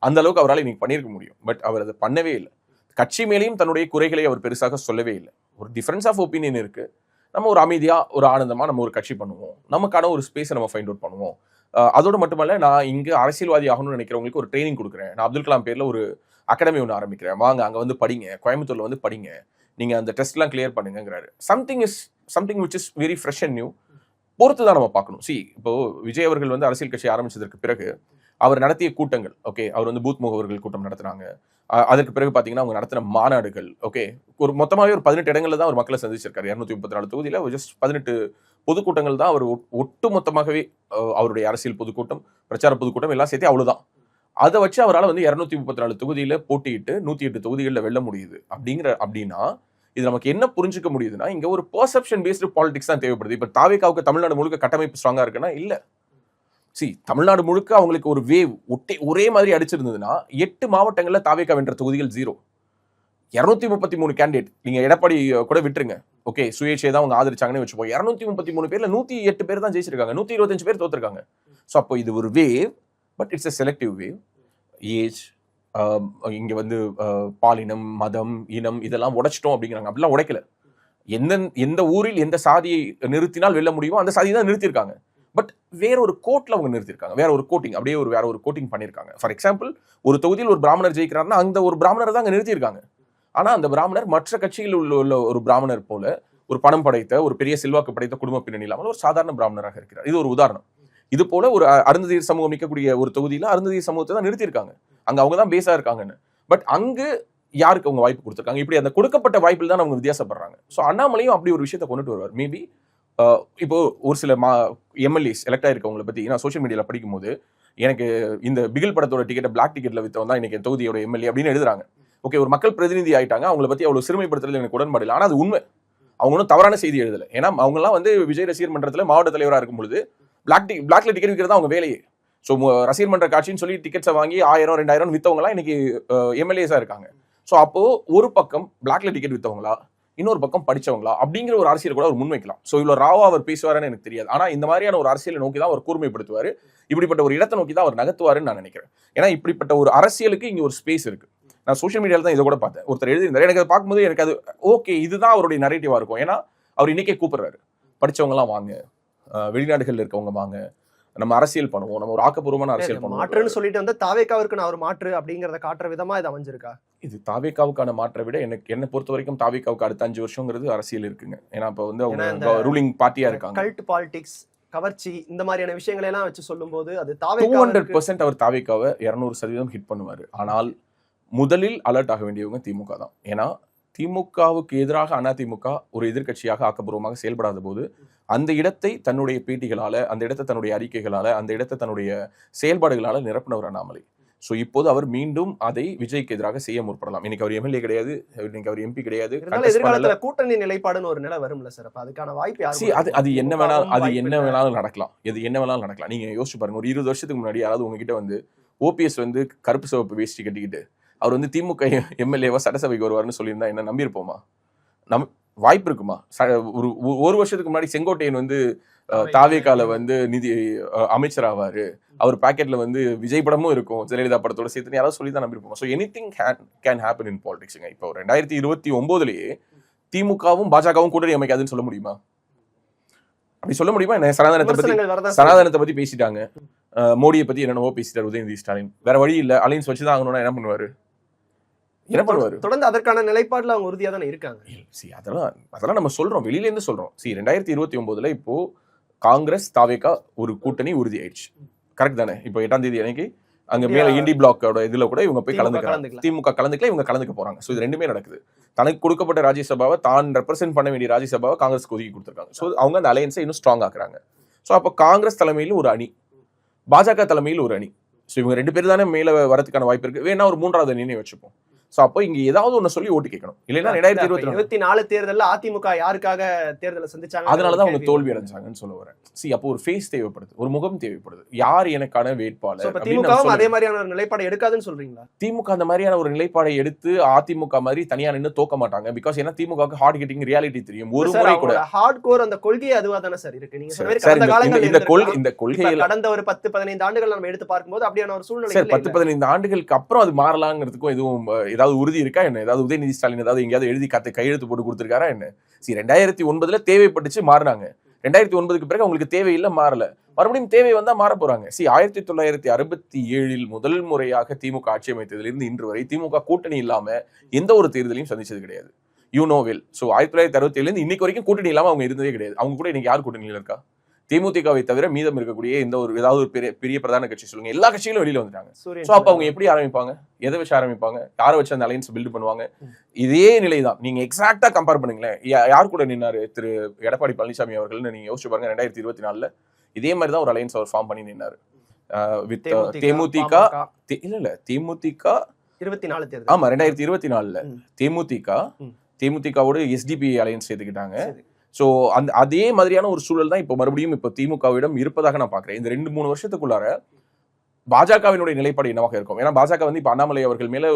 அந்த அளவுக்கு அவரால் இன்னைக்கு பண்ணியிருக்க முடியும். பட் அவர் அதை பண்ணவே இல்லை. கட்சி மேலேயும் தன்னுடைய குறைகளை அவர் பெருசாக சொல்லவே இல்லை. ஒரு டிஃபரன்ஸ் ஆஃப் ஒப்பீனியன் இருக்கு. நம்ம ஒரு அமைதியா ஒரு ஆனந்தமா நம்ம ஒரு கட்சி பண்ணுவோம், நமக்கான ஒரு ஸ்பேஸை நம்ம ஃபைண்ட் அவுட் பண்ணுவோம். அதோடு மட்டுமல்ல, நான் இங்கே அரசியல்வாதி ஆகணும்னு நினைக்கிறவங்களுக்கு ஒரு ட்ரைனிங் கொடுக்குறேன். நான் அப்துல் கலாம் பேர்ல ஒரு அகாடமி ஒன்று ஆரம்பிக்கிறேன், வாங்க அங்கே வந்து படிங்க, கோயம்புத்தூர்ல வந்து படிங்க, நீங்க அந்த டெஸ்ட்லாம் கிளியர் பண்ணுங்கிறாரு. Something which is very fresh and new. பொறுத்து தான் நம்ம பார்க்கணும். இப்போ விஜய் அவர்கள் வந்து அரசியல் கட்சி ஆரம்பிச்சதற்கு பிறகு அவர் நடத்திய கூட்டங்கள், ஓகே, அவர் வந்து பூத் முகவர்கள் கூட்டம் நடத்தினாங்க. அதற்கு பிறகு பார்த்தீங்கன்னா அவங்க நடத்தின மாநாடுகள், ஓகே, ஒரு மொத்தமாகவே ஒரு 18 இடங்கள்ல தான் அவர் மக்களை சந்திச்சிருக்காரு. 234 தொகுதியில் ஜஸ்ட் 18 பொதுக்கூட்டங்கள் தான் அவர் ஒட்டு மொத்தமாகவே அவருடைய அரசியல் பொதுக்கூட்டம், பிரச்சார பொதுக்கூட்டம் எல்லாம் சேர்த்து அவ்வளவுதான். அதை வச்சு அவரால் வந்து 234 தொகுதியில போட்டியிட்டு 108 தொகுதிகளில் வெல்ல முடியுது அப்படின்னா இது நமக்கு என்ன புரிஞ்சுக்க முடியுதுன்னா, இங்க ஒரு பெர்செப்ஷன் பேஸ்டு பாலிடிக்ஸ் தான் தேவைப்படுது. இப்ப தாவேகாவுக்கு தமிழ்நாடு முழுக்க கட்டமைப்பு ஸ்ட்ராங்கா இருக்குன்னா இல்ல. தமிழ்நாடு முழுக்க அவங்களுக்கு ஒரு வேவ் ஒரே மாதிரி அடிச்சிருந்ததுன்னா 8 மாவட்டங்கள்ல தாவேகா வென்ற தொகுதிகள் 0. 233 கேண்டிடேட். நீங்க எடப்பாடி கூட விட்டுருங்க, ஓகே, சுயேட்சையை தான் அவங்க ஆதரிச்சாங்கன்னு வச்சுப்போம். 233 பேர்ல 108 பேர் தான் ஜெயிச்சிருக்காங்க, 125 பேர் தோத்துருக்காங்க. ஸோ அப்போ இது ஒரு wave, but it's a selective wave. Age, இங்க வந்து பாலினம், மதம், இனம் இதெல்லாம் உடைச்சிட்டோம் அப்படிங்கிறாங்க. அப்படிலாம் உடைக்கல. எந்த ஊரில் எந்த சாதியை நிறுத்தினால் வெல்ல முடியுமோ அந்த சாதியை தான் நிறுத்தியிருக்காங்க. பட் வேற ஒரு கோட்ல அவங்க நிறுத்திருக்காங்க, வேற ஒரு கோட்டிங், அப்படியே வேற ஒரு கோட்டிங் பண்ணியிருக்காங்க. ஃபார் எக்ஸாம்பிள், ஒரு தொகுதியில் ஒரு பிராமணர் ஜெயிக்கிறாருன்னா அந்த ஒரு பிராமணரை தான் அங்க நிறுத்தியிருக்காங்க. ஆனா அந்த பிராமணர் மற்ற கட்சியில் உள்ள ஒரு பிராமணர் போல ஒரு பணம் படைத்த, ஒரு பெரிய செல்வாக்கு படைத்த குடும்ப பின்னணி இல்லாமல் ஒரு சாதாரண பிராமணராக இருக்கிறார். இது ஒரு உதாரணம். இது போல ஒரு அருந்ததியர் சமூகம் நிற்கக்கூடிய ஒரு தொகுதியில அருந்ததியர் சமூகத்தை தான் நிறுத்தியிருக்காங்க. அங்க அவங்க தான் பேஸா இருக்காங்கன்னு. பட் அங்கு யாருக்கு அவங்க வாய்ப்பு கொடுத்துருக்காங்க? இப்படி அந்த கொடுக்கப்பட்ட வாய்ப்பில் தான் அவங்க வித்தியாசப்படுறாங்க. ஸோ அண்ணாமலையும் அப்படி ஒரு விஷயத்தை கொண்டுட்டு வருவார். மேபி இப்போ ஒரு சில எம்எல்ஏஸ் எலெக்ட் ஆயிருக்கவங்களை பத்தி நான் சோஷியல் மீடியாவில் படிக்கும்போது, எனக்கு இந்த பிகில் படத்தோட டிக்கெட்டை பிளாக் டிக்கெட்ல வித்தவன் தான் இன்னைக்கு தொகுதியோட எம்எல்ஏ அப்படின்னு எழுதுறாங்க. ஓகே, ஒரு மக்கள் பிரதிநிதி ஆயிட்டாங்க, அவங்களை பத்தி அவ்வளவு சிறுமைப்படுத்துறது எனக்கு உடன்பாடு இல்லை. ஆனா அது உண்மை. அவங்க ஒன்றும் தவறான செய்தி எழுதல. ஏன்னா அவங்க எல்லாம் வந்து விஜய் ரசிகர் மன்றத்தில் மாவட்ட தலைவராக இருக்கும் பொழுது பிளாக்ல டிக்கெட் விற்கிறது அவங்க வேலையே. ஸோ ரசிகர் மன்ற காட்சின்னு சொல்லி டிக்கெட்ஸை வாங்கி 1000 2000 வித்தவங்கலாம் இன்னைக்கு எம்எல்ஏஸா இருக்காங்க. ஸோ அப்போ ஒரு பக்கம் பிளாக்ல டிக்கெட் வித்தவங்களா, இன்னொரு பக்கம் படிச்சவங்களா அப்படிங்கிற ஒரு அரசியல் கூட அவர் முன்வைக்கலாம். ஸோ இவ்வளோ ராவா அவர் பேசுவாருன்னு எனக்கு தெரியாது. ஆனா இந்த மாதிரியான ஒரு அரசியலை நோக்கி தான் அவர் கூர்மைப்படுத்துவார். இப்படிப்பட்ட ஒரு இடத்தை நோக்கி தான் அவர் நகர்த்துவாருன்னு நான் நினைக்கிறேன். ஏன்னா இப்படிப்பட்ட ஒரு அரசியலுக்கு இங்க ஒரு ஸ்பேஸ் இருக்கு. நான் சோஷியல் மீடியாவில் தான் இதை கூட பார்த்தேன். ஒருத்தர் எழுதியிருந்தாரு, எனக்கு அதை பார்க்கும்போது எனக்கு அது ஓகே, இதுதான் அவருடைய நரேட்டிவா இருக்கும். ஏன்னா அவர் இன்னைக்கே கூப்பிடுறாரு, படிச்சவங்கலாம் வாங்க, வெளிநாடுகள்ல இருக்கவங்க வாங்க, நம்ம அரசியல் பண்ணுவோம், நம்ம ஒரு ஆக்கப்பூர்வமான அரசியல் பண்ணுவோம். மாற்றுன்னு சொல்லிட்டு வந்து தாவேகாவிற்கு நான் ஒரு மாற்று அப்படிங்கறத காட்டுற விதமா இது அமைஞ்சிருக்கா? இது தாவேகாவுக்கான மாற்றை விட என்ன பொறுத்த வரைக்கும் தாவேகாவுக்கு அடுத்த 5 வருஷங்கிறது அரசியல் இருக்குங்க. ஏன்னா இப்ப வந்து அவங்க ரூலிங் பார்ட்டியா இருக்காங்க. கல்ட் பாலிடிக்ஸ், கவர்ச்சி, இந்த மாதிரியான விஷயங்களை எல்லாம் வச்சு சொல்லும்போது அது தாவேகா 200% அவர் தாவேகாவை 200% ஹிட் பண்ணுவாரு. ஆனால் முதலில் அலர்ட் ஆக வேண்டியவங்க திமுக தான். ஏன்னா திமுகவுக்கு எதிராக அதிமுக ஒரு எதிர்க்கட்சியாக ஆக்கப்பூர்வமாக செயல்படாத போது அந்த இடத்தை தன்னுடைய பேட்டிகளால, அந்த இடத்தை தன்னுடைய அறிக்கைகளால, அந்த இடத்தை தன்னுடைய செயல்பாடுகளால நிரப்பினவர் அண்ணாமலை. ஸோ இப்போது அவர் மீண்டும் அதை விஜய்க்கு எதிராக செய்ய முற்படலாம். இன்னைக்கு அவர் எம்எல்ஏ கிடையாது, இன்னைக்கு அவர் எம்பி கிடையாது. எதிர்காலத்துல கூட்டணி நிலைப்பாடுன்னு ஒரு நிலை வரும்ல சார், அப்ப அதுக்கான வாய்ப்பு அது என்ன வேணாலும் நடக்கலாம். என்ன வேணாலும் நடக்கலாம். நீங்க யோசிச்சு பாருங்க, ஒரு 20 வருஷத்துக்கு முன்னாடி யாராவது உங்ககிட்ட வந்து ஓபிஎஸ் வந்து கருப்பு சிவப்பு வேஷ்டி கட்டிக்கிட்டு அவர் வந்து திமுக எம்எல்ஏவா சட்டசபைக்கு வருவார்னு சொல்லியிருந்தா என்ன நம்பியிருப்போமா? வாய்ப்பு இருக்குமா? ஒரு வருஷத்துக்கு முன்னாடி செங்கோட்டையன் வந்து தாவேகால வந்து நிதி அமைச்சர் ஆவாரு, அவர் பாக்கெட்ல வந்து விஜய் படமும் இருக்கும், ஜெயலலிதா படத்தோட சேர்த்து யாராவது சொல்லி தான் நம்பியிருப்போம். So anything can happen in பாலிடிக்ஸுங்க. இப்போ 2029 திமுகவும் பாஜகவும் கூட்டணி அமைக்காதுன்னு சொல்ல முடியுமா? அப்படி சொல்ல முடியுமா? என்ன சனாதனத்தை பத்தி பேசிட்டாங்க, மோடியை பத்தி என்னென்னவோ பேசிட்டார் உதயநிதி ஸ்டாலின். வேற வழி இல்ல, அலைன்ஸ் வச்சுதான் ஆகணும்னா என்ன பண்ணுவாரு? தொடர்ந்து அதற்கான நிலைப்பாடுல அவங்க உறுதியா தானே இருக்காங்க. அதெல்லாம் நம்ம சொல்றோம், வெளியில இருந்து சொல்றோம். 2029 இப்போ காங்கிரஸ் தாவேகா ஒரு கூட்டணி உறுதி ஆயிடுச்சு, கரெக்ட் தானே? இப்போ 8ஆம் தேதி அன்னைக்கு அங்க மேல இண்டி பிளாக்கோட இதுல கூட இவங்க போய் கலந்துக்கிறாங்க. திமுக கலந்துக்கல, இவங்க கலந்துக்க போறாங்க. ஸோ இது ரெண்டுமே நடக்குது. தனக்கு கொடுக்கப்பட்ட ராஜ்யசபாவை தான் ரெப்ரசென்ட் பண்ண வேண்டிய ராஜ்யசபாவை காங்கிரஸ் ஒதுக்கி கொடுத்துருக்காங்க. ஸோ அவங்க அந்த அலையன்ஸை இன்னும் ஸ்ட்ராங் ஆக்குறாங்க. ஸோ அப்போ காங்கிரஸ் தலைமையில் ஒரு அணி, பாஜக தலைமையில் ஒரு அணி. ஸோ இவங்க 2 பேர் தானே மேல வரதுக்கான வாய்ப்பு இருக்கு. வேணா ஒரு 3வது அணியை வச்சுப்போம். ஸோ அப்போ இங்க ஏதாவது ஒன்று சொல்லி ஓட்டு கேட்கணும். இல்லைன்னா 2024 தேர்தலில் அதிமுக யாருக்காக தேர்தலை சந்திச்சாங்க, அதனாலதான் அவங்க தோல்வி அடைஞ்சாங்கன்னு சொல்ல வரேன். அப்போ ஒரு ஃபேஸ் தேவைப்படுது, ஒரு முகம் தேவைப்படுது. யார் எனக்கான வேட்பாளர்? திமுகவும் அதே மாதிரியான ஒரு நிலைப்பாடை எடுக்காதுன்னு சொல்றீங்களா? திமுக அந்த மாதிரியான ஒரு நிலைப்பாடை எடுத்து அதிமுக மாதிரி தனியா நின்று தோக்க மாட்டாங்க. பிகாஸ் ஏன்னா திமுகவுக்கு ஹார்ட் ஹிட்டிங் ரியாலிட்டி தெரியும். ஒரு முறை கூட ஹார்ட் கோர் அந்த கொள்கை அதுவா தானே சார் இருக்கு. நீங்க இந்த கொள்கை கடந்த ஒரு 10-15 ஆண்டுகள் நம்ம எடுத்து பார்க்கும்போது அப்படியான ஒரு சூழ்நிலை. 10-15 ஆண்டுகளுக்கு அப்புறம் அது மாறலாங்கிறதுக்கும் எதுவும் ஏதாவது உறுதி இருக்கா என்ன? ஏதாவது உதயநிதி ஸ்டாலின் ஏதாவது எங்கேயாவது எழுதி கையெழுத்து போட்டு கொடுத்திருக்காரா என்ன? 2009 தேவைப்பட்டுச்சு, மாறினாங்க. 2009க்கு பிறகு அவங்களுக்கு தேவையில்லை, மாறல. மறுபடியும் தேவை வந்தா மாற போறாங்க. 1967 முதல் முறையாக திமுக ஆட்சி அமைத்ததிலிருந்து இன்று வரை திமுக கூட்டணி இல்லாம எந்த ஒரு தேர்தலையும் சந்திச்சது கிடையாது. You know well. 1967 இன்னைக்கு வரைக்கும் கூட்டணி இல்லாம அவங்க இருந்ததே கிடையாது. அவங்க கூட இன்னைக்கு யார் கூட்டணியில் இருக்கா? தேமுதிகவை தவிர மீதம் இருக்கக்கூடிய எந்த ஒரு ஏதாவது ஒரு பெரிய பிரதான கட்சி சொல்லுங்க, எல்லா கட்சிகளும் வெளியில வந்துட்டாங்க. சோ அப்ப அவங்க எப்படி ஆரம்பிப்பாங்க? எதை வச்சு ஆரம்பிப்பாங்க? யாரை வச்சு அந்த அலையன்ஸ் பில்ட் பண்ணுவாங்க? இதே நிலைதான். நீங்க எக்ஸாக்டா கம்பேர் பண்ணுங்களேன். யார் கூட நின்னாரு திரு எடப்பாடி பழனிசாமி அவர்கள்? நீங்க யோசிச்சு பாருங்க. 2024 இதே மாதிரி தான் ஒரு அலையன்ஸ் அவர் ஃபார்ம் பண்ணி நின்னாரு வித் தேமுதிக. இல்ல தேமுதிக 24 ஆமா 2024 தேமுதிகவோட எஸ்டிபி அலையன்ஸ் சேர்த்துக்கிட்டாங்க. ஸோ அதே மாதிரியான ஒரு சூழல் தான் இப்போ மறுபடியும் இப்போ திமுகவிடம் இருப்பதாக நான் பார்க்குறேன். இந்த 2-3 வருஷத்துக்குள்ளார பாஜகவினுடைய நிலைப்பாடு என்னவாக இருக்கும்? ஏன்னா பாஜக வந்து இப்போ அண்ணாமலை அவர்கள் மேல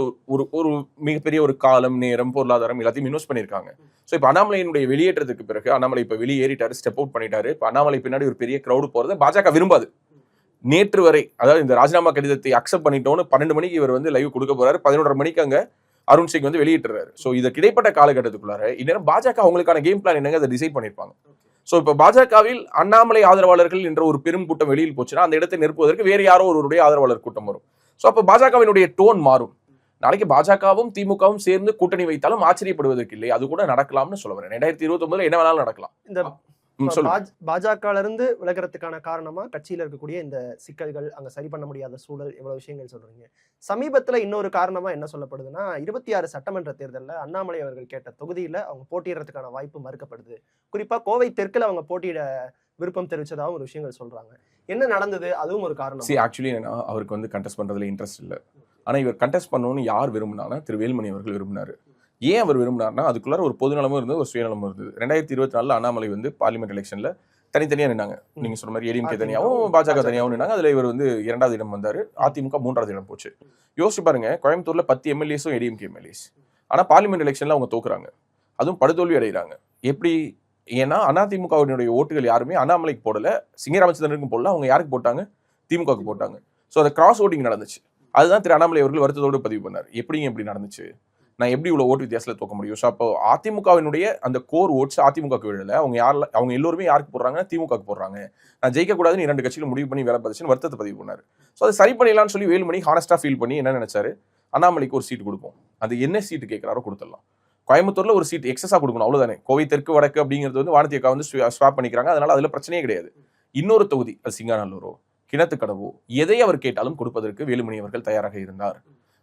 ஒரு மிகப்பெரிய ஒரு காலம், நேரம், பொருளாதாரம் எல்லாத்தையும் இன்வெஸ்ட் பண்ணியிருக்காங்க. ஸோ இப்போ அண்ணாமலையினுடைய வெளியேற்றத்துக்கு பிறகு அண்ணாமலை இப்போ வெளியேறிட்டாரு, ஸ்டெப் அவுட் பண்ணிட்டாரு. இப்போ அண்ணாமலை பின்னாடி ஒரு பெரிய கிரௌடு போறதை பாஜக விரும்பாது. நேற்று வரை, அதாவது இந்த ராஜினாமா கடிதத்தை அக்செப்ட் பண்ணிட்டோன்னு 12 மணிக்கு இவர் வந்து லைவ் கொடுக்க போறாரு. 11:30 மணிக்கு அங்க அருண் சிங் வந்து வெளியிட்டுறாரு. ஸோ இதற்கு இடைப்பட்ட காலகட்டத்துக்குள்ளார இந்நேரம் பாஜக அவங்களுக்கான கேம் பிளான் என்னங்க அதை டிசைட் பண்ணியிருப்பாங்க. ஸோ இப்போ பாஜகவில் அண்ணாமலை ஆதரவாளர்கள் என்ற ஒரு பெரும் கூட்டம் வெளியில் போச்சுன்னா அந்த இடத்தை நிரப்புவதற்கு வேறு யாரோ ஒருவருடைய ஆதரவாளர் கூட்டம் வரும். ஸோ அப்போ பாஜகவினுடைய டோன் மாறும். நாளைக்கு பாஜகவும் திமுகவும் சேர்ந்து கூட்டணி வைத்தாலும் ஆச்சரியப்படுவதற்கு இல்லை, அது கூட நடக்கலாம்னு சொல்ல வரேன். 2029 என்ன வேணாலும் நடக்கலாம். இந்த பாஜக இருந்து விலகிறதுக்கான காரணமா கட்சியில இருக்கக்கூடிய இந்த சிக்கல்கள், அங்க சரி பண்ண முடியாத சூழல், இவ்வளவு விஷயங்கள் சொல்றீங்க. சமீபத்துல இன்னொரு காரணமா என்ன சொல்லப்படுதுன்னா 26 சட்டமன்ற தேர்தலில் அண்ணாமலை அவர்கள் கேட்ட தொகுதியில அவங்க போட்டியிடறதுக்கான வாய்ப்பு மறுக்கப்படுது. குறிப்பா கோவை தெற்குல அவங்க போட்டியிட விருப்பம் தெரிவிச்சதாகவும் ஒரு விஷயங்கள் சொல்றாங்க. என்ன நடந்தது? அதுவும் ஒரு காரணம். ஆக்சுவலி அவருக்கு வந்து கண்டெஸ்ட் பண்றதுல இன்ட்ரெஸ்ட் இல்லை. ஆனா இவர் கண்டெஸ்ட் பண்ணணும்னு யார் விரும்பினாலும் திரு வேலுமணி அவர்கள் விரும்பினாரு. ஏன் அவர் விரும்பினார்னா அதுக்குள்ளார ஒரு பொதுநலமும் இருந்தது, ஒரு சுயநலமும் இருந்தது. 2024 அண்ணாமலை வந்து பார்லிமெண்ட் எலெக்ஷன்ல தனித்தனியா நின்னாங்க. நீங்க சொன்ன மாதிரி ஏடிஎம்கே தனியாகவும் பாஜக தனியாகவும் நின்னாங்க. அதுல இவர் வந்து 2வது இடம் வந்தாரு, அதிமுக 3வது இடம் போச்சு. யோசிச்சு பாருங்க, கோயம்புத்தூர்ல 10 எம்எல்ஏஸும் ஏடிஎம்கே எம்எல்ஏஸ். ஆனா பார்லிமெண்ட் எலெக்ஷன்ல அவங்க தோக்குறாங்க, அதுவும் படுதோல்வி அடைகிறாங்க. எப்படி? ஏன்னா அதிமுகவினுடைய ஓட்டுகள் யாருமே அண்ணாமலைக்கு போடல, சிங்கராமச்சந்திரனுக்கும் போடல. அவங்க யாருக்கு போட்டாங்க? திமுகவுக்கு போட்டாங்க. ஸோ அந்த கிராஸ் ஓட்டிங் நடந்துச்சு. அதுதான் திரு அண்ணாமலை அவர்கள் வருத்தத்தோடு பதிவு பண்ணார். எப்படிங்க எப்படி நடந்துச்சு, நான் எப்படி இவ்வளவு ஓட்டு வித்தியாசத்தில் தோக்க முடியும்? ஸோ அப்போ அதிமுகவினுடைய அந்த கோர் ஓட்ஸ் அதிமுகவுக்கு விழல. அவங்க எல்லோருமே யாருக்கு போடுறாங்க? திமுகவுக்கு போடுறாங்க. நான் ஜெயிக்கக்கூடாதுன்னு 2 கட்சிகள் முடிவு பண்ணி வேலை பார்த்துச்சுன்னு வருத்தத்தை பதிவு பண்ணாரு. ஸோ அதை சரி பண்ணிடலாம்னு சொல்லி வேலுமணி ஹானஸ்டா ஃபீல் பண்ணி என்ன நினைச்சாரு, அண்ணாமலைக்கு ஒரு சீட்டு கொடுப்போம், அது என்ன சீட்டு கேட்கிறாரோ கொடுத்துடலாம். கோயம்புத்தூர்ல ஒரு சீட் எக்ஸஸா கொடுக்கணும், அவ்வளவுதானே. கோவை தெற்கு வடக்கு அப்படிங்கிறது வந்து வானதி அக்கா வந்து ஸ்வாப் பண்ணிக்கிறாங்க, அதனால அதுல பிரச்சனையே கிடையாது. இன்னொரு தொகுதி, அது சிங்காநல்லூரோ கிணத்துக்கடவோ, எதை அவர் கேட்டாலும் கொடுப்பதற்கு வேலுமணி அவர்கள் தயாராக இருந்தார்.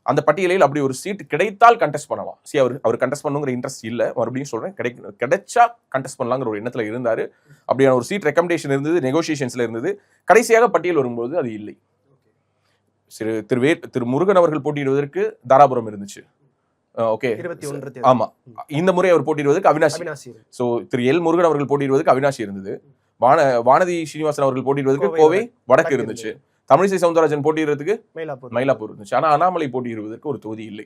அந்த பட்டியலில் அப்படி ஒரு சீட் கிடைத்தால் கண்டெஸ்ட் பண்ணலாம். அவர் கண்டெஸ்ட் பண்ணுங்கிற இன்ட்ரெஸ்ட் இல்லை, மறுபடியும் சொல்றேன். கிடைச்சா கண்டெஸ்ட் பண்ணலாங்கிற ஒரு எண்ணத்துல இருந்தாரு. அப்படியான ஒரு சீட் ரெக்கமெண்டேஷன் இருந்தது, நெகோசியேஷன்ஸ்ல இருந்தது. கடைசியாக பட்டியல் வரும்போது அது இல்லை. திரு முருகன் அவர்கள் போட்டியிடுவதற்கு தாராபுரம் இருந்துச்சு. ஓகே, 21. ஆமா. இந்த முறை அவர் போட்டியிடுவதற்கு அவினாசி. சோ திரு எல் முருகன் அவர்கள் போட்டியிடுவதற்கு அவினாசி இருந்தது. வானதி ஸ்ரீனிவாசன் அவர்கள் போட்டியிடுவதற்கு கோவை வடக்கு இருந்துச்சு. தமிழிசை சவுந்தரராஜன் போட்டியிடுறதுக்கு மயிலாப்பூர் இருந்துச்சு. ஆனா அண்ணாமலை போட்டியிடுவதற்கு ஒரு தொகுதி இல்லை.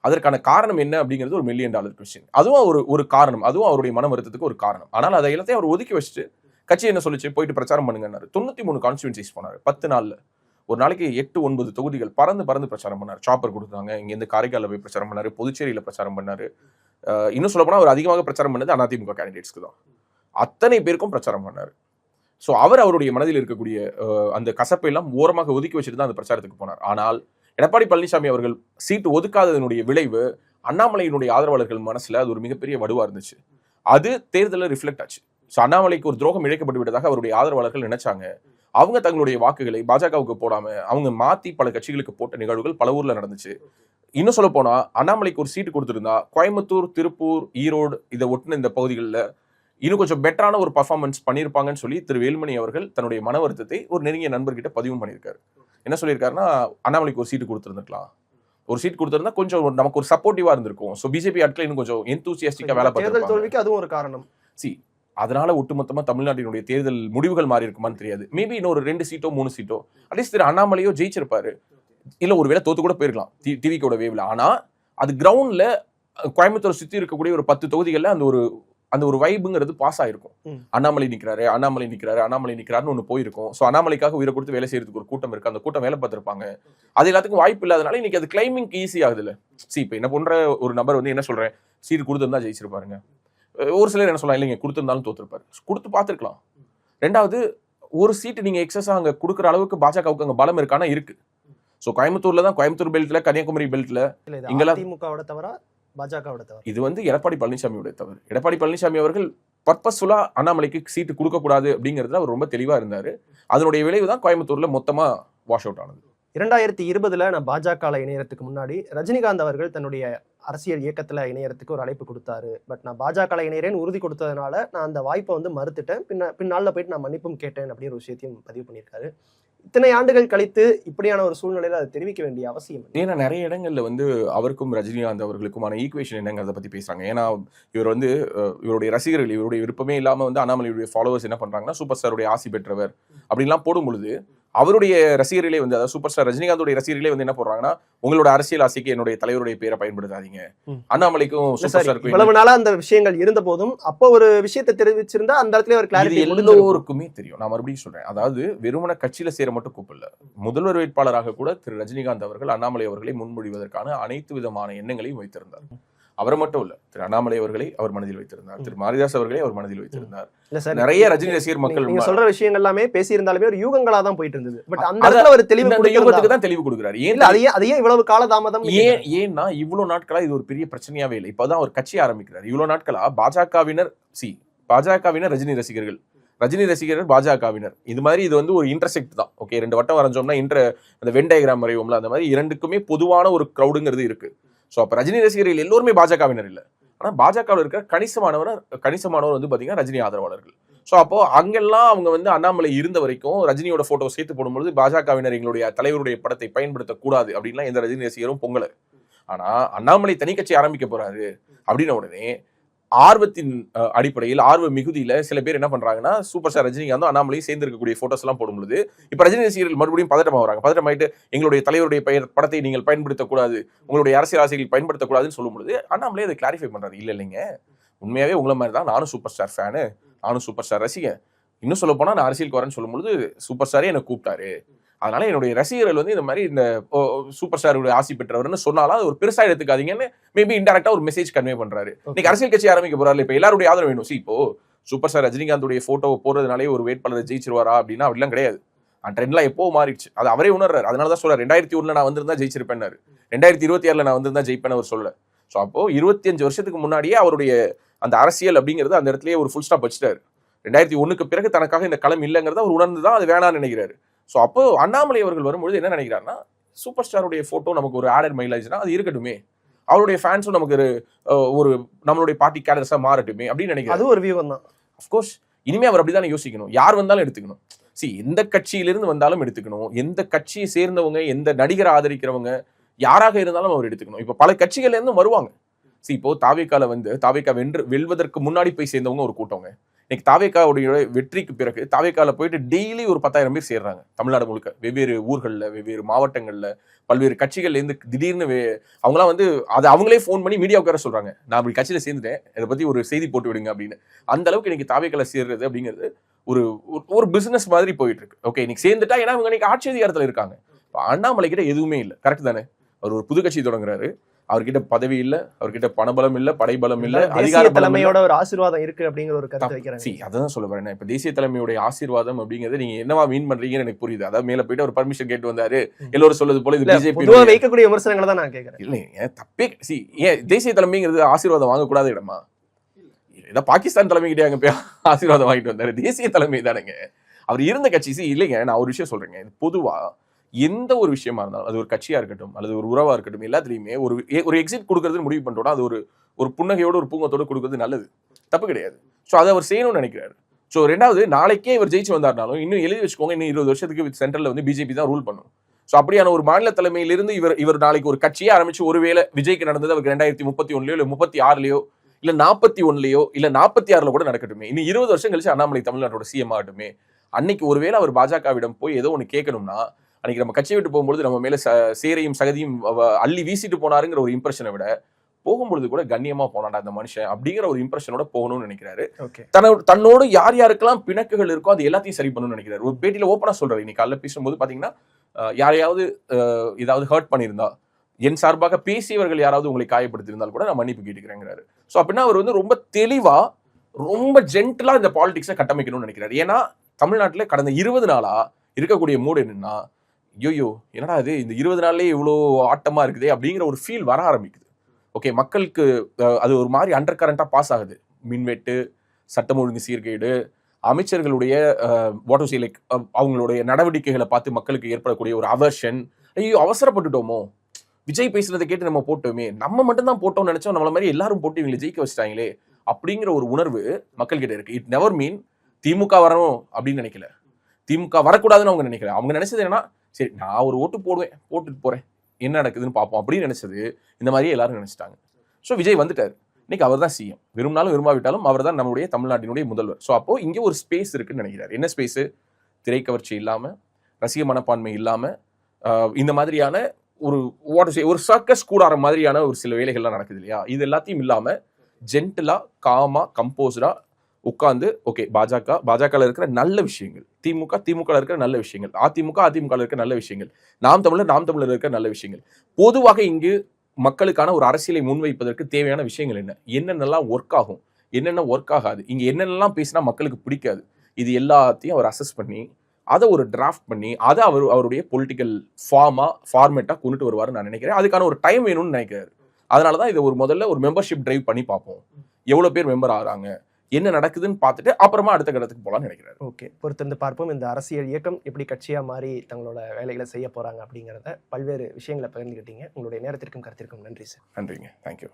அதற்கான காரணம் என்ன அப்படிங்கிறது ஒரு $1 மில்லியன் கொஸ்டின். அதுவும் ஒரு காரணம், அதுவும் அவருடைய மன வருத்தத்துக்கு ஒரு காரணம். ஆனால் அதை எல்லாத்தையும் அவர் ஒதுக்கி வச்சுட்டு கட்சி என்ன சொல்லிச்சு, போயிட்டு பிரச்சாரம் பண்ணுங்கன்னாரு. 93 கான்ஸ்டிட்யூன்சிஸ் போனாரு 10 நாள்ல. ஒரு நாளைக்கு 8-9 தொகுதிகள் பறந்து பிரச்சாரம் பண்ணாரு. சாப்பர் கொடுத்தாங்க, இங்கேருந்து காரைக்காலில் போய் பிரச்சாரம் பண்ணாரு, புதுச்சேரியில பிரச்சாரம் பண்ணாரு. இன்னும் சொல்ல போனா அவர் அதிகமாக பிரச்சாரம் பண்ணது அதிமுக கேண்டிடேட்ஸ்க்கு தான். அத்தனை பேருக்கும் பிரச்சாரம் பண்ணாரு. ஸோ அவருடைய மனதில் இருக்கக்கூடிய அந்த கசப்பை எல்லாம் ஓரமாக ஒதுக்கி வச்சுட்டு தான் அந்த பிரச்சாரத்துக்கு போனார். ஆனால் எடப்பாடி பழனிசாமி அவர்கள் சீட்டு ஒதுக்காததனுடைய விளைவு அண்ணாமலையினுடைய ஆதரவாளர்கள் மனசுல அது ஒரு மிகப்பெரிய வடுவா இருந்துச்சு. அது தேர்தலில் ரிஃப்ளெக்ட் ஆச்சு. ஸோ அண்ணாமலைக்கு ஒரு துரோகம் இழைக்கப்பட்டு விட்டதாக அவருடைய ஆதரவாளர்கள் நினைச்சாங்க. அவங்க தங்களுடைய வாக்குகளை பாஜகவுக்கு போடாம அவங்க மாத்தி பல கட்சிகளுக்கு போட்ட நிகழ்வுகள் பல ஊர்ல நடந்துச்சு. இன்னும் சொல்ல போனா அண்ணாமலைக்கு ஒரு சீட்டு கொடுத்திருந்தா கோயம்புத்தூர், திருப்பூர், ஈரோடு இதை ஒட்டின இந்த பகுதிகளில் இன்னும் கொஞ்சம் பெட்டரான ஒரு பர்ஃபார்மன்ஸ் பண்ணியிருப்பாங்கன்னு சொல்லி திரு வேலுமணி அவர்கள் தன்னுடைய மன வருத்தத்தை ஒரு நெருங்கிய நண்பர்கிட்ட பதிவும் பண்ணியிருக்காரு. என்ன சொல்லியிருக்காருன்னா, அண்ணாமலைக்கு ஒரு சீட்டு கொடுத்துருந்துக்கலாம், ஒரு சீட் கொடுத்திருந்தா கொஞ்சம் நமக்கு ஒரு சப்போர்ட்டிவா இருந்திருக்கும். ஸோ பிஜேபி ஆட்கள் இன்னும் கொஞ்சம் எந்தூசியாஸ்டிக்கா வேலை தேர்தல் தோல்விக்கு அதுவும் ஒரு காரணம். அதனால ஒட்டுமொத்தமா தமிழ்நாட்டினுடைய தேர்தல் முடிவுகள் மாறி இருக்குமான்னு தெரியாது. மேபி இன்னொரு 2 சீட்டோ 3 சீட்டோ அட்லீஸ்ட் திரு அண்ணாமலையோ ஜெயிச்சிருப்பாரு, இல்ல ஒருவேளை தோத்து கூட போயிருக்கலாம் டிவிக்கோட வேவ்ல. ஆனா அது கிரவுண்ட்ல கோயம்புத்தூர் சுத்தி இருக்கக்கூடிய ஒரு 10 தொகுதிகள்ல அந்த ஒரு வைபுங்கிறது பாஸ் ஆயிருக்கும். அண்ணாமலை நிக்கிறாருன்னு ஒண்ணு போயிருக்கும். ஸோ அண்ணாமலைக்காக உயிரை கொடுத்து வேலை செய்யறதுக்கு ஒரு கூட்டம் இருக்கு, அந்த கூட்டம் வேலை பார்த்திருப்பாங்க. அது எல்லாத்துக்கும் வாய்ப்பு இல்லாதனால இன்னைக்கு அது கிளைமிங் ஈஸி ஆகுது இல்ல. இப்ப என்ன பண்ற ஒரு நபர் வந்து என்ன சொல்றேன், சீட் கொடுத்திருந்தா ஜெயிச்சிருப்பாருங்க. ஒரு சிலர் என்ன சொல்லலாம், இல்லைங்க கொடுத்திருந்தாலும் தோத்துருப்பாரு. கொடுத்து பார்த்திருக்கலாம். 2வது, ஒரு சீட்டு நீங்க எக்ஸஸா அங்க கொடுக்குற அளவுக்கு பாஜகவுக்கு அங்க பலம் இருக்கானா இருக்கு. ஸோ கோயம்புத்தூர்ல தான், கோயம்புத்தூர் பெல்ட்ல, கன்னியாகுமரி பெல்ட்ல இங்கெல்லாம் திமுகவோட தவிர பாஜகவோட தவிர இது வந்து எடப்பாடி பழனிசாமியோட தவறு. எடப்பாடி பழனிசாமி அவர்கள் பர்பஸ்ஃபுல்லா அண்ணாமலைக்கு சீட்டு கொடுக்க கூடாது அப்படிங்கிறதுல அவர் ரொம்ப தெளிவா இருந்தாரு. அதனுடைய விளைவு தான் கோயம்புத்தூர்ல மொத்தமா வாஷ் அவுட் ஆனது. 2020 நான் பாஜக இணையறதுக்கு முன்னாடி ரஜினிகாந்த் அவர்கள் தன்னுடைய அரசியல் இயக்கத்துல இணையறதுக்கு ஒரு அழைப்பு கொடுத்தாரு. பட் நான் பாஜக இணையறேன்னு உறுதி கொடுத்ததுனால நான் அந்த வாய்ப்பை வந்து மறுத்துட்டேன். பின்னால போயிட்டு நான் மன்னிப்பும் கேட்டேன் அப்படின்னு ஒரு விஷயத்தையும் பதிவு பண்ணியிருக்காரு. இத்தனை ஆண்டுகள் கழித்து இப்படியான ஒரு சூழ்நிலையில அதை தெரிவிக்க வேண்டிய அவசியம் இல்லை. ஏன்னா நிறைய இடங்கள்ல வந்து அவருக்கும் ரஜினிகாந்த் அவர்களுக்குமான ஈக்குவேஷன் என்னங்கிறத பத்தி பேசுறாங்க. ஏன்னா இவர் வந்து இவருடைய ரசிகர்கள் இவருடைய விருப்பமே இல்லாம வந்து அண்ணாமலையுடைய ஃபாலோவர்ஸ் என்ன பண்றாங்கன்னா சூப்பர் ஸ்டாருடைய ஆசி பெற்றவர் அப்படின்லாம் போடும் பொழுது அவருடைய ரசிகர்களே வந்து அதாவது சூப்பர் ஸ்டார் ரஜினிகாந்தோடைய ரசிகர்களே வந்து என்ன போடுறாங்கன்னா உங்களோட அரசியல் ஆசைக்கு என்னுடைய தலைவருடைய பேரை பயன்படுத்தாதீங்க, அண்ணாமலைக்கும் சூப்பர் ஸ்டாருக்கும் இவ்வளவு நாளா அந்த விஷயங்கள் இருந்த போதும் அப்போ ஒரு விஷயத்தை தெரிவிச்சிருந்தா அந்த இடத்துல ஒரு கிளாரிட்டி எல்லோருக்குமே தெரியும். நான் மறுபடியும் சொல்றேன், அதாவது வெறுமன கட்சியில சேர மட்டும் கூப்பிடல, முதல்வர் வேட்பாளராக கூட திரு ரஜினிகாந்த் அவர்கள் அண்ணாமலை அவர்களை முன்மொழிவதற்கான அனைத்து விதமான எண்ணங்களையும் வைத்திருந்தார். அவரை மட்டும் இல்ல, திரு அண்ணாமலை அவர்களை அவர் மனதில் வைத்திருந்தார், திரு மாரிதாஸ் அவர்களை அவர் மனதில் வைத்திருந்தார். நிறைய ரஜினி ரசிகர் மக்கள் நீங்க சொல்ற விஷயங்கள் எல்லாமே பேசி இருந்தாலுமே ஒரு யூகங்களா தான் போயிட்டு இருந்தது. பட் அந்த இடத்துல ஒரு தெளிவு யூகத்துக்கு தான் தெளிவு கொடுக்கிறார். ஏன் அதையே இவ்வளவு காலதாமதம் ஏன்னா இவ்வளவு நாட்களா இது ஒரு பெரிய பிரச்சனையாவே இல்லை. இப்பதான் ஒரு கட்சி ஆரம்பிக்கிறார். இவ்வளவு நாட்களா பாஜகவினர் ரஜினி ரசிகர்கள், ரஜினி ரசிகர்கள் பாஜகவினர், இது மாதிரி இது வந்து ஒரு இன்டர்செக்ட் தான். ஓகே, 2 வட்டம் வரைஞ்சோம்னா அந்த வென் டயகிராம் வரைவோம்ல, அந்த மாதிரி இரண்டுக்குமே பொதுவான ஒரு கிரௌடுங்கிறது இருக்கு. ஸோ அப்போ ரஜினி ரசிகர்கள் எல்லோருமே பாஜகவினர் இல்லை, ஆனால் பாஜகவில் இருக்கிற கணிசமானவர் வந்து பார்த்தீங்கன்னா ரஜினி ஆதரவாளர்கள். ஸோ அப்போ அங்கெல்லாம் அவங்க வந்து அண்ணாமலை இருந்த வரைக்கும் ரஜினியோட போட்டோ சேர்த்து போடும்போது பாஜகவினர் எங்களுடைய தலைவருடைய படத்தை பயன்படுத்தக்கூடாது அப்படின்லாம் எந்த ரஜினி ரசிகரும் பொங்கலை. ஆனால் அண்ணாமலை தனி கட்சி ஆரம்பிக்க போறாரு அப்படின்ன உடனே ஆர்வத்தின் அடிப்படையில் ஆர்வ மிகுதியில சில பேர் என்ன பண்றாங்கன்னா சூப்பர் ஸ்டார் ரஜினிகாந்தும் அண்ணாமலையும் சேர்ந்து இருக்கக்கூடிய போட்டோஸ் எல்லாம் போடும்போது இப்ப ரஜினி ரசிகர்கள் மறுபடியும் பதட்டமா வராங்க. பதட்டமாயிட்டு எங்களுடைய தலைவருடைய படத்தை நீங்கள் பயன்படுத்தக்கூடாது, உங்களுடைய அரசியல் ஆசைகள் பயன்படுத்தக்கூடாதுன்னு சொல்லும்போது அண்ணாமலை அதை கிளாரிஃபை பண்றாரு. இல்லைங்க, உண்மையாவே உங்களை மாதிரி தான், நானும் சூப்பர் ஸ்டார் ஃபேனு, நானும் சூப்பர் ஸ்டார் ரசிகன், இன்னும் சொல்ல போனா நான் அரசியலுக்கு வரேன்னு சொல்லும்போது சூப்பர் ஸ்டாரே என்னை கூப்பிட்டாரு, அதனால என்னுடைய ரசிகர்கள் வந்து இந்த மாதிரி இந்த சூப்பர் ஸ்டாருடைய ஆசி பெற்றவர்னு சொன்னாலும் அது ஒரு பெருசா எடுத்துக்காதீங்கன்னு மேபி இன்டெரக்டா ஒரு மெசேஜ் கன்வே பண்றாரு. இன்னைக்கு அரசியல் கட்சி ஆரம்பிக்க போறாரு, இப்ப எல்லாருடைய ஆதரவு வேணும். இப்போ சூப்பர் ஸ்டார் ரஜினிகாந்துடைய போட்டோவை போறதுனாலே ஒரு வேட்பாளர் ஜெயிச்சிருவாரா அப்படின்னா அப்படிலாம் கிடையாது. ட்ரெண்ட்லாம் எப்போ மாறிடுச்சு, அது அவரே உணர்றாரு. அதனாலதான் சொல்றாரு 2001 நான் வந்திருந்தா ஜெயிச்சிருப்பேன்னாரு, 2026 நான் வந்திருந்தா ஜெயிப்பேன்னு அவர் சொல்ல. ஸோ அப்போ 25 வருஷத்துக்கு முன்னாடியே அவருடைய அந்த அரசியல் அப்படிங்கிறது அந்த இடத்துலயே ஒரு ஃபுல் ஸ்டாப் வச்சுட்டாரு. 2001 பிறகு தனக்காக இந்த களம் இல்லைங்கிறத அவர் உணர்ந்துதான் அது வேணான்னு நினைக்கிறாரு. ஸோ அப்போ அண்ணாமலை அவர்கள் வரும்பொழுது என்ன நினைக்கிறாருன்னா சூப்பர் ஸ்டாருடைய போட்டோ நமக்கு ஒரு ஆடட் மைலேஜ்னா அது இருக்கட்டுமே, அவருடைய ஃபேன்ஸும் நமக்கு ஒரு நம்மளுடைய பார்ட்டி கேடர்ஸா மாறட்டுமே அப்படின்னு நினைக்கிறாரு. அது ஒரு வியூகம் தான். அஃப்கோர்ஸ் இனிமே அவர் அப்படித்தானே யோசிக்கணும். யார் வந்தாலும் எடுத்துக்கணும். எந்த கட்சியிலிருந்து வந்தாலும் எடுத்துக்கணும், எந்த கட்சியை சேர்ந்தவங்க, எந்த நடிகரை ஆதரிக்கிறவங்க யாராக இருந்தாலும் அவர் எடுத்துக்கணும். இப்போ பல கட்சிகள்ல இருந்தும் வருவாங்க. இப்போ தாவேக்கா வெல்வதற்கு முன்னாடி போய் சேர்ந்தவங்க ஒரு கூட்டவங்க. இன்னைக்கு தாவேக்காவுடைய வெற்றிக்கு பிறகு தாவேக்கால போயிட்டு டெய்லி ஒரு 10,000 பேர் சேர்றாங்க தமிழ்நாடு முழுக்க, வெவ்வேறு ஊர்கள்ல, வெவ்வேறு மாவட்டங்கள்ல, பல்வேறு கட்சிகள்ல இருந்து திடீர்னு அவங்களாம் வந்து அதை அவங்களே ஃபோன் பண்ணி மீடியாவுக்கார சொல்றாங்க, நான் அப்படி கட்சியில சேர்ந்துட்டேன், இதை பத்தி ஒரு செய்தி போட்டு விடுங்க அப்படின்னு. அந்த அளவுக்கு இன்னைக்கு தாவேக்கால சேர்றது அப்படிங்கிறது ஒரு பிசினஸ் மாதிரி போயிட்டு இருக்கு. ஓகே, இன்னைக்கு சேர்ந்துட்டா ஏன்னா அவங்க இன்னைக்கு ஆட்சி அதிகாரத்துல இருக்காங்க. அண்ணாமலை கிட்ட எதுவுமே இல்லை, கரெக்ட் தானே? அவர் ஒரு புது கட்சி தொடங்குறாரு, அவர்கிட்ட பதவி இல்ல, அவர்கிட்ட பணபலம் இல்ல, படைபலம் இல்ல, அதிகார தலைமையோட ஒரு ஆசீர்வாதம் இருக்கு அப்படிங்கிற ஒரு கருத்து வைக்கிறாங்க. அதான் சொல்ல வரேன். இப்ப தேசிய தலைமையுடைய ஆசீர்வாதம் அப்படிங்கிறது நீங்க என்னவா மீன் பண்றீங்கன்னு எனக்கு புரியுது. அதாவது மேல போயிட்டு ஒரு பர்மிஷன் கேட்டு வந்தாரு, எல்லோரும் சொல்றது போல இது பிஜேபி வைக்கக்கூடிய விமர்சனங்களை தான் நான் கேட்கிறேன். இல்லைங்க, தப்பே. ஏன் தேசிய தலைமைங்கிறது ஆசீர்வாதம் வாங்கக்கூடாத இடமா? ஏதோ பாகிஸ்தான் தலைமை கிட்டே அங்க போய் ஆசீர்வாதம் வாங்கிட்டு வந்தாரு, தேசிய தலைமை தானேங்க அவர் இருந்த கட்சி. இல்லைங்க, நான் ஒரு விஷயம் சொல்றேங்க, பொதுவா எந்த ஒரு விஷயமா இருந்தாலும் அது ஒரு கட்சியா இருக்கட்டும் அல்லது ஒரு உறவா இருக்கட்டும், எல்லாத்துலயுமே ஒரு எக்ஸிட் கொடுக்கறது முடிவு பண்றோம்னா அது ஒரு புன்னகையோட ஒரு பூங்கத்தோட கொடுக்கறது நல்லது, தப்பு கிடையாது. ஸோ அதை அவர் செய்யணும்னு நினைக்கிறாரு. ஸோ ரெண்டாவது, நாளைக்கே இவர் ஜெயிச்சு வந்தாருனாலும் இன்னும் எழுதி வச்சுக்கோங்க, இன்னும் 20 வருஷத்துக்கு சென்ட்ரல்ல வந்து பிஜேபி தான் ரூல் பண்ணும். ஸோ அப்படியான ஒரு மாநில தலைமையிலிருந்து இவர் நாளைக்கு ஒரு கட்சியை ஆரம்பிச்சு ஒருவேளை விஜய்க்கு நடந்தது அவருக்கு 2031லயோ இல்லை 36லயோ இல்ல 41லயோ இல்ல 46ல கூட நடக்கட்டுமே, இன்னும் 20 வருஷம் கழிச்சு அண்ணாமலை தமிழ்நாட்டோட சிஎம் ஆகட்டுமே, அன்னைக்கு ஒருவேளை அவர் பாஜகவிடம் போய் ஏதோ ஒன்று கேட்கணும்னா அன்னைக்கு நம்ம கட்சியை விட்டு போகும்போது நம்ம மேல சேரையும் சகதியும் அள்ளி வீசிட்டு போனாருங்கிற ஒரு இம்ப்ரெஷனை விட போகும்பொழுது கூட கண்ணியமா போனாண்டா அந்த மனுஷன் அப்படிங்கிற ஒரு இம்ப்ரெஷனோட போகணும்னு நினைக்கிறாரு. தன்னோடு யார் யாருக்கெல்லாம் பிணக்குகள் இருக்கோ அது எல்லாத்தையும் சரி பண்ணணும்னு நினைக்கிறாரு. ஒரு பேட்டியில ஓப்பனா சொல்றாரு, இன்னைக்கு காலைல பேசும்போது பாத்தீங்கன்னா யாரையாவது ஏதாவது ஹர்ட் பண்ணியிருந்தா, என் சார்பாக பேசியவர்கள் யாராவது உங்களை காயப்படுத்தியிருந்தால் கூட நான் மன்னிப்பு கேட்டுக்கிறேங்கிறாரு. ஸோ அப்படின்னா அவர் வந்து ரொம்ப தெளிவா ரொம்ப ஜென்டலா இந்த பாலிடிக்ஸை கட்டமைக்கணும்னு நினைக்கிறாரு. ஏன்னா தமிழ்நாட்டில் கடந்த 20 நாளா இருக்கக்கூடிய மூடு என்னன்னா, ஐயோ என்னடா இது இந்த 20 நாள்லயே இவ்வளோ ஆட்டமா இருக்குதே அப்படிங்கிற ஒரு ஃபீல் வர ஆரம்பிக்குது. ஓகே, மக்களுக்கு அது ஒரு மாதிரி அண்டர் கரண்டா பாஸ் ஆகுது. மின்வெட்டு, சட்டம் ஒழுங்கு சீர்கேடு, அமைச்சர்களுடைய லைக் அவங்களுடைய நடவடிக்கைகளை பார்த்து மக்களுக்கு ஏற்படக்கூடிய ஒரு அவர்ஷன், ஐயோ அவசரப்பட்டுட்டோமோ, விஜய் பேசுறதை கேட்டு நம்ம போட்டோமே, நம்ம மட்டும் தான் போட்டோம்னு நினைச்சோம், நம்மள மாதிரி எல்லாரும் போட்டு இவங்களை ஜெயிக்க வச்சுட்டாங்களே அப்படிங்கிற ஒரு உணர்வு மக்கள் கிட்ட இருக்கு. இட் நெவர் மீன் திமுக வரணும் அப்படின்னு நினைக்கல, திமுக வரக்கூடாதுன்னு அவங்க நினைக்கிறாங்க. அவங்க நினைச்சது என்னன்னா, சரி நான் ஒரு ஓட்டு போடுவேன், போட்டுட்டு போறேன், என்ன நடக்குதுன்னு பார்ப்போம் அப்படின்னு நினைச்சது இந்த மாதிரியே எல்லாரும் நினைச்சிட்டாங்க. ஸோ விஜய் வந்துட்டாரு. இன்னைக்கு அவர் தான் சிஎம். விரும்பினாலும் விரும்பாவிட்டாலும் அவர் தான் நம்முடைய தமிழ்நாட்டினுடைய முதல்வர். ஸோ அப்போ இங்கே ஒரு ஸ்பேஸ் இருக்குன்னு நினைக்கிறார். என்ன ஸ்பேஸ்? திரைக்கவர்ச்சி இல்லாம, ரசிக மனப்பான்மை இல்லாம, இந்த மாதிரியான ஒரு சர்க்கஸ் கூடார மாதிரியான ஒரு சில வேலைகள்லாம் நடக்குது இல்லையா? இது எல்லாத்தையும் இல்லாம ஜென்டிலா, காமா, கம்போஸ்டா உட்கார்ந்து ஓகே பாஜக இருக்கிற நல்ல விஷயங்கள், திமுக இருக்கிற நல்ல விஷயங்கள், அதிமுக இருக்கிற நல்ல விஷயங்கள், நாம் தமிழர் இருக்கிற நல்ல விஷயங்கள், பொதுவாக இங்கு மக்களுக்கான ஒரு அரசியலை முன்வைப்பதற்கு தேவையான விஷயங்கள் என்னென்னலாம் ஒர்க் ஆகும், என்னென்ன ஒர்க் ஆகாது, இங்க என்னென்னலாம் பேசினா மக்களுக்கு பிடிக்காது, இது எல்லாத்தையும் அவர் அசஸ் பண்ணி அதை ஒரு டிராஃப்ட் பண்ணி அதை அவருடைய பொலிட்டிக்கல் ஃபார்மேட்டா கொண்டுட்டு வருவாருன்னு நான் நினைக்கிறேன். அதுக்கான ஒரு டைம் வேணும்னு நினைக்கிறாரு. அதனாலதான் இதை முதல்ல ஒரு மெம்பர்ஷிப் டிரைவ் பண்ணி பார்ப்போம், எவ்வளவு பேர் மெம்பர் ஆகிறாங்க, என்ன நடக்குதுன்னு பார்த்துட்டு அப்புறமா அடுத்த கட்டத்துக்கு போலாம்னு நினைக்கிறாரு. ஓகே, பொறுத்திருந்து பார்ப்போம் இந்த அரசியல் இயக்கம் எப்படி கட்சியா மாறி தங்களோட வேலைகளை செய்ய போறாங்க அப்படிங்கிறத பல்வேறு விஷயங்களை பகிர்ந்துக்கிட்டீங்க. உங்களுடைய நேரத்திற்கும் கருத்திற்கும் நன்றி சார். நன்றிங்க, தேங்க்யூ.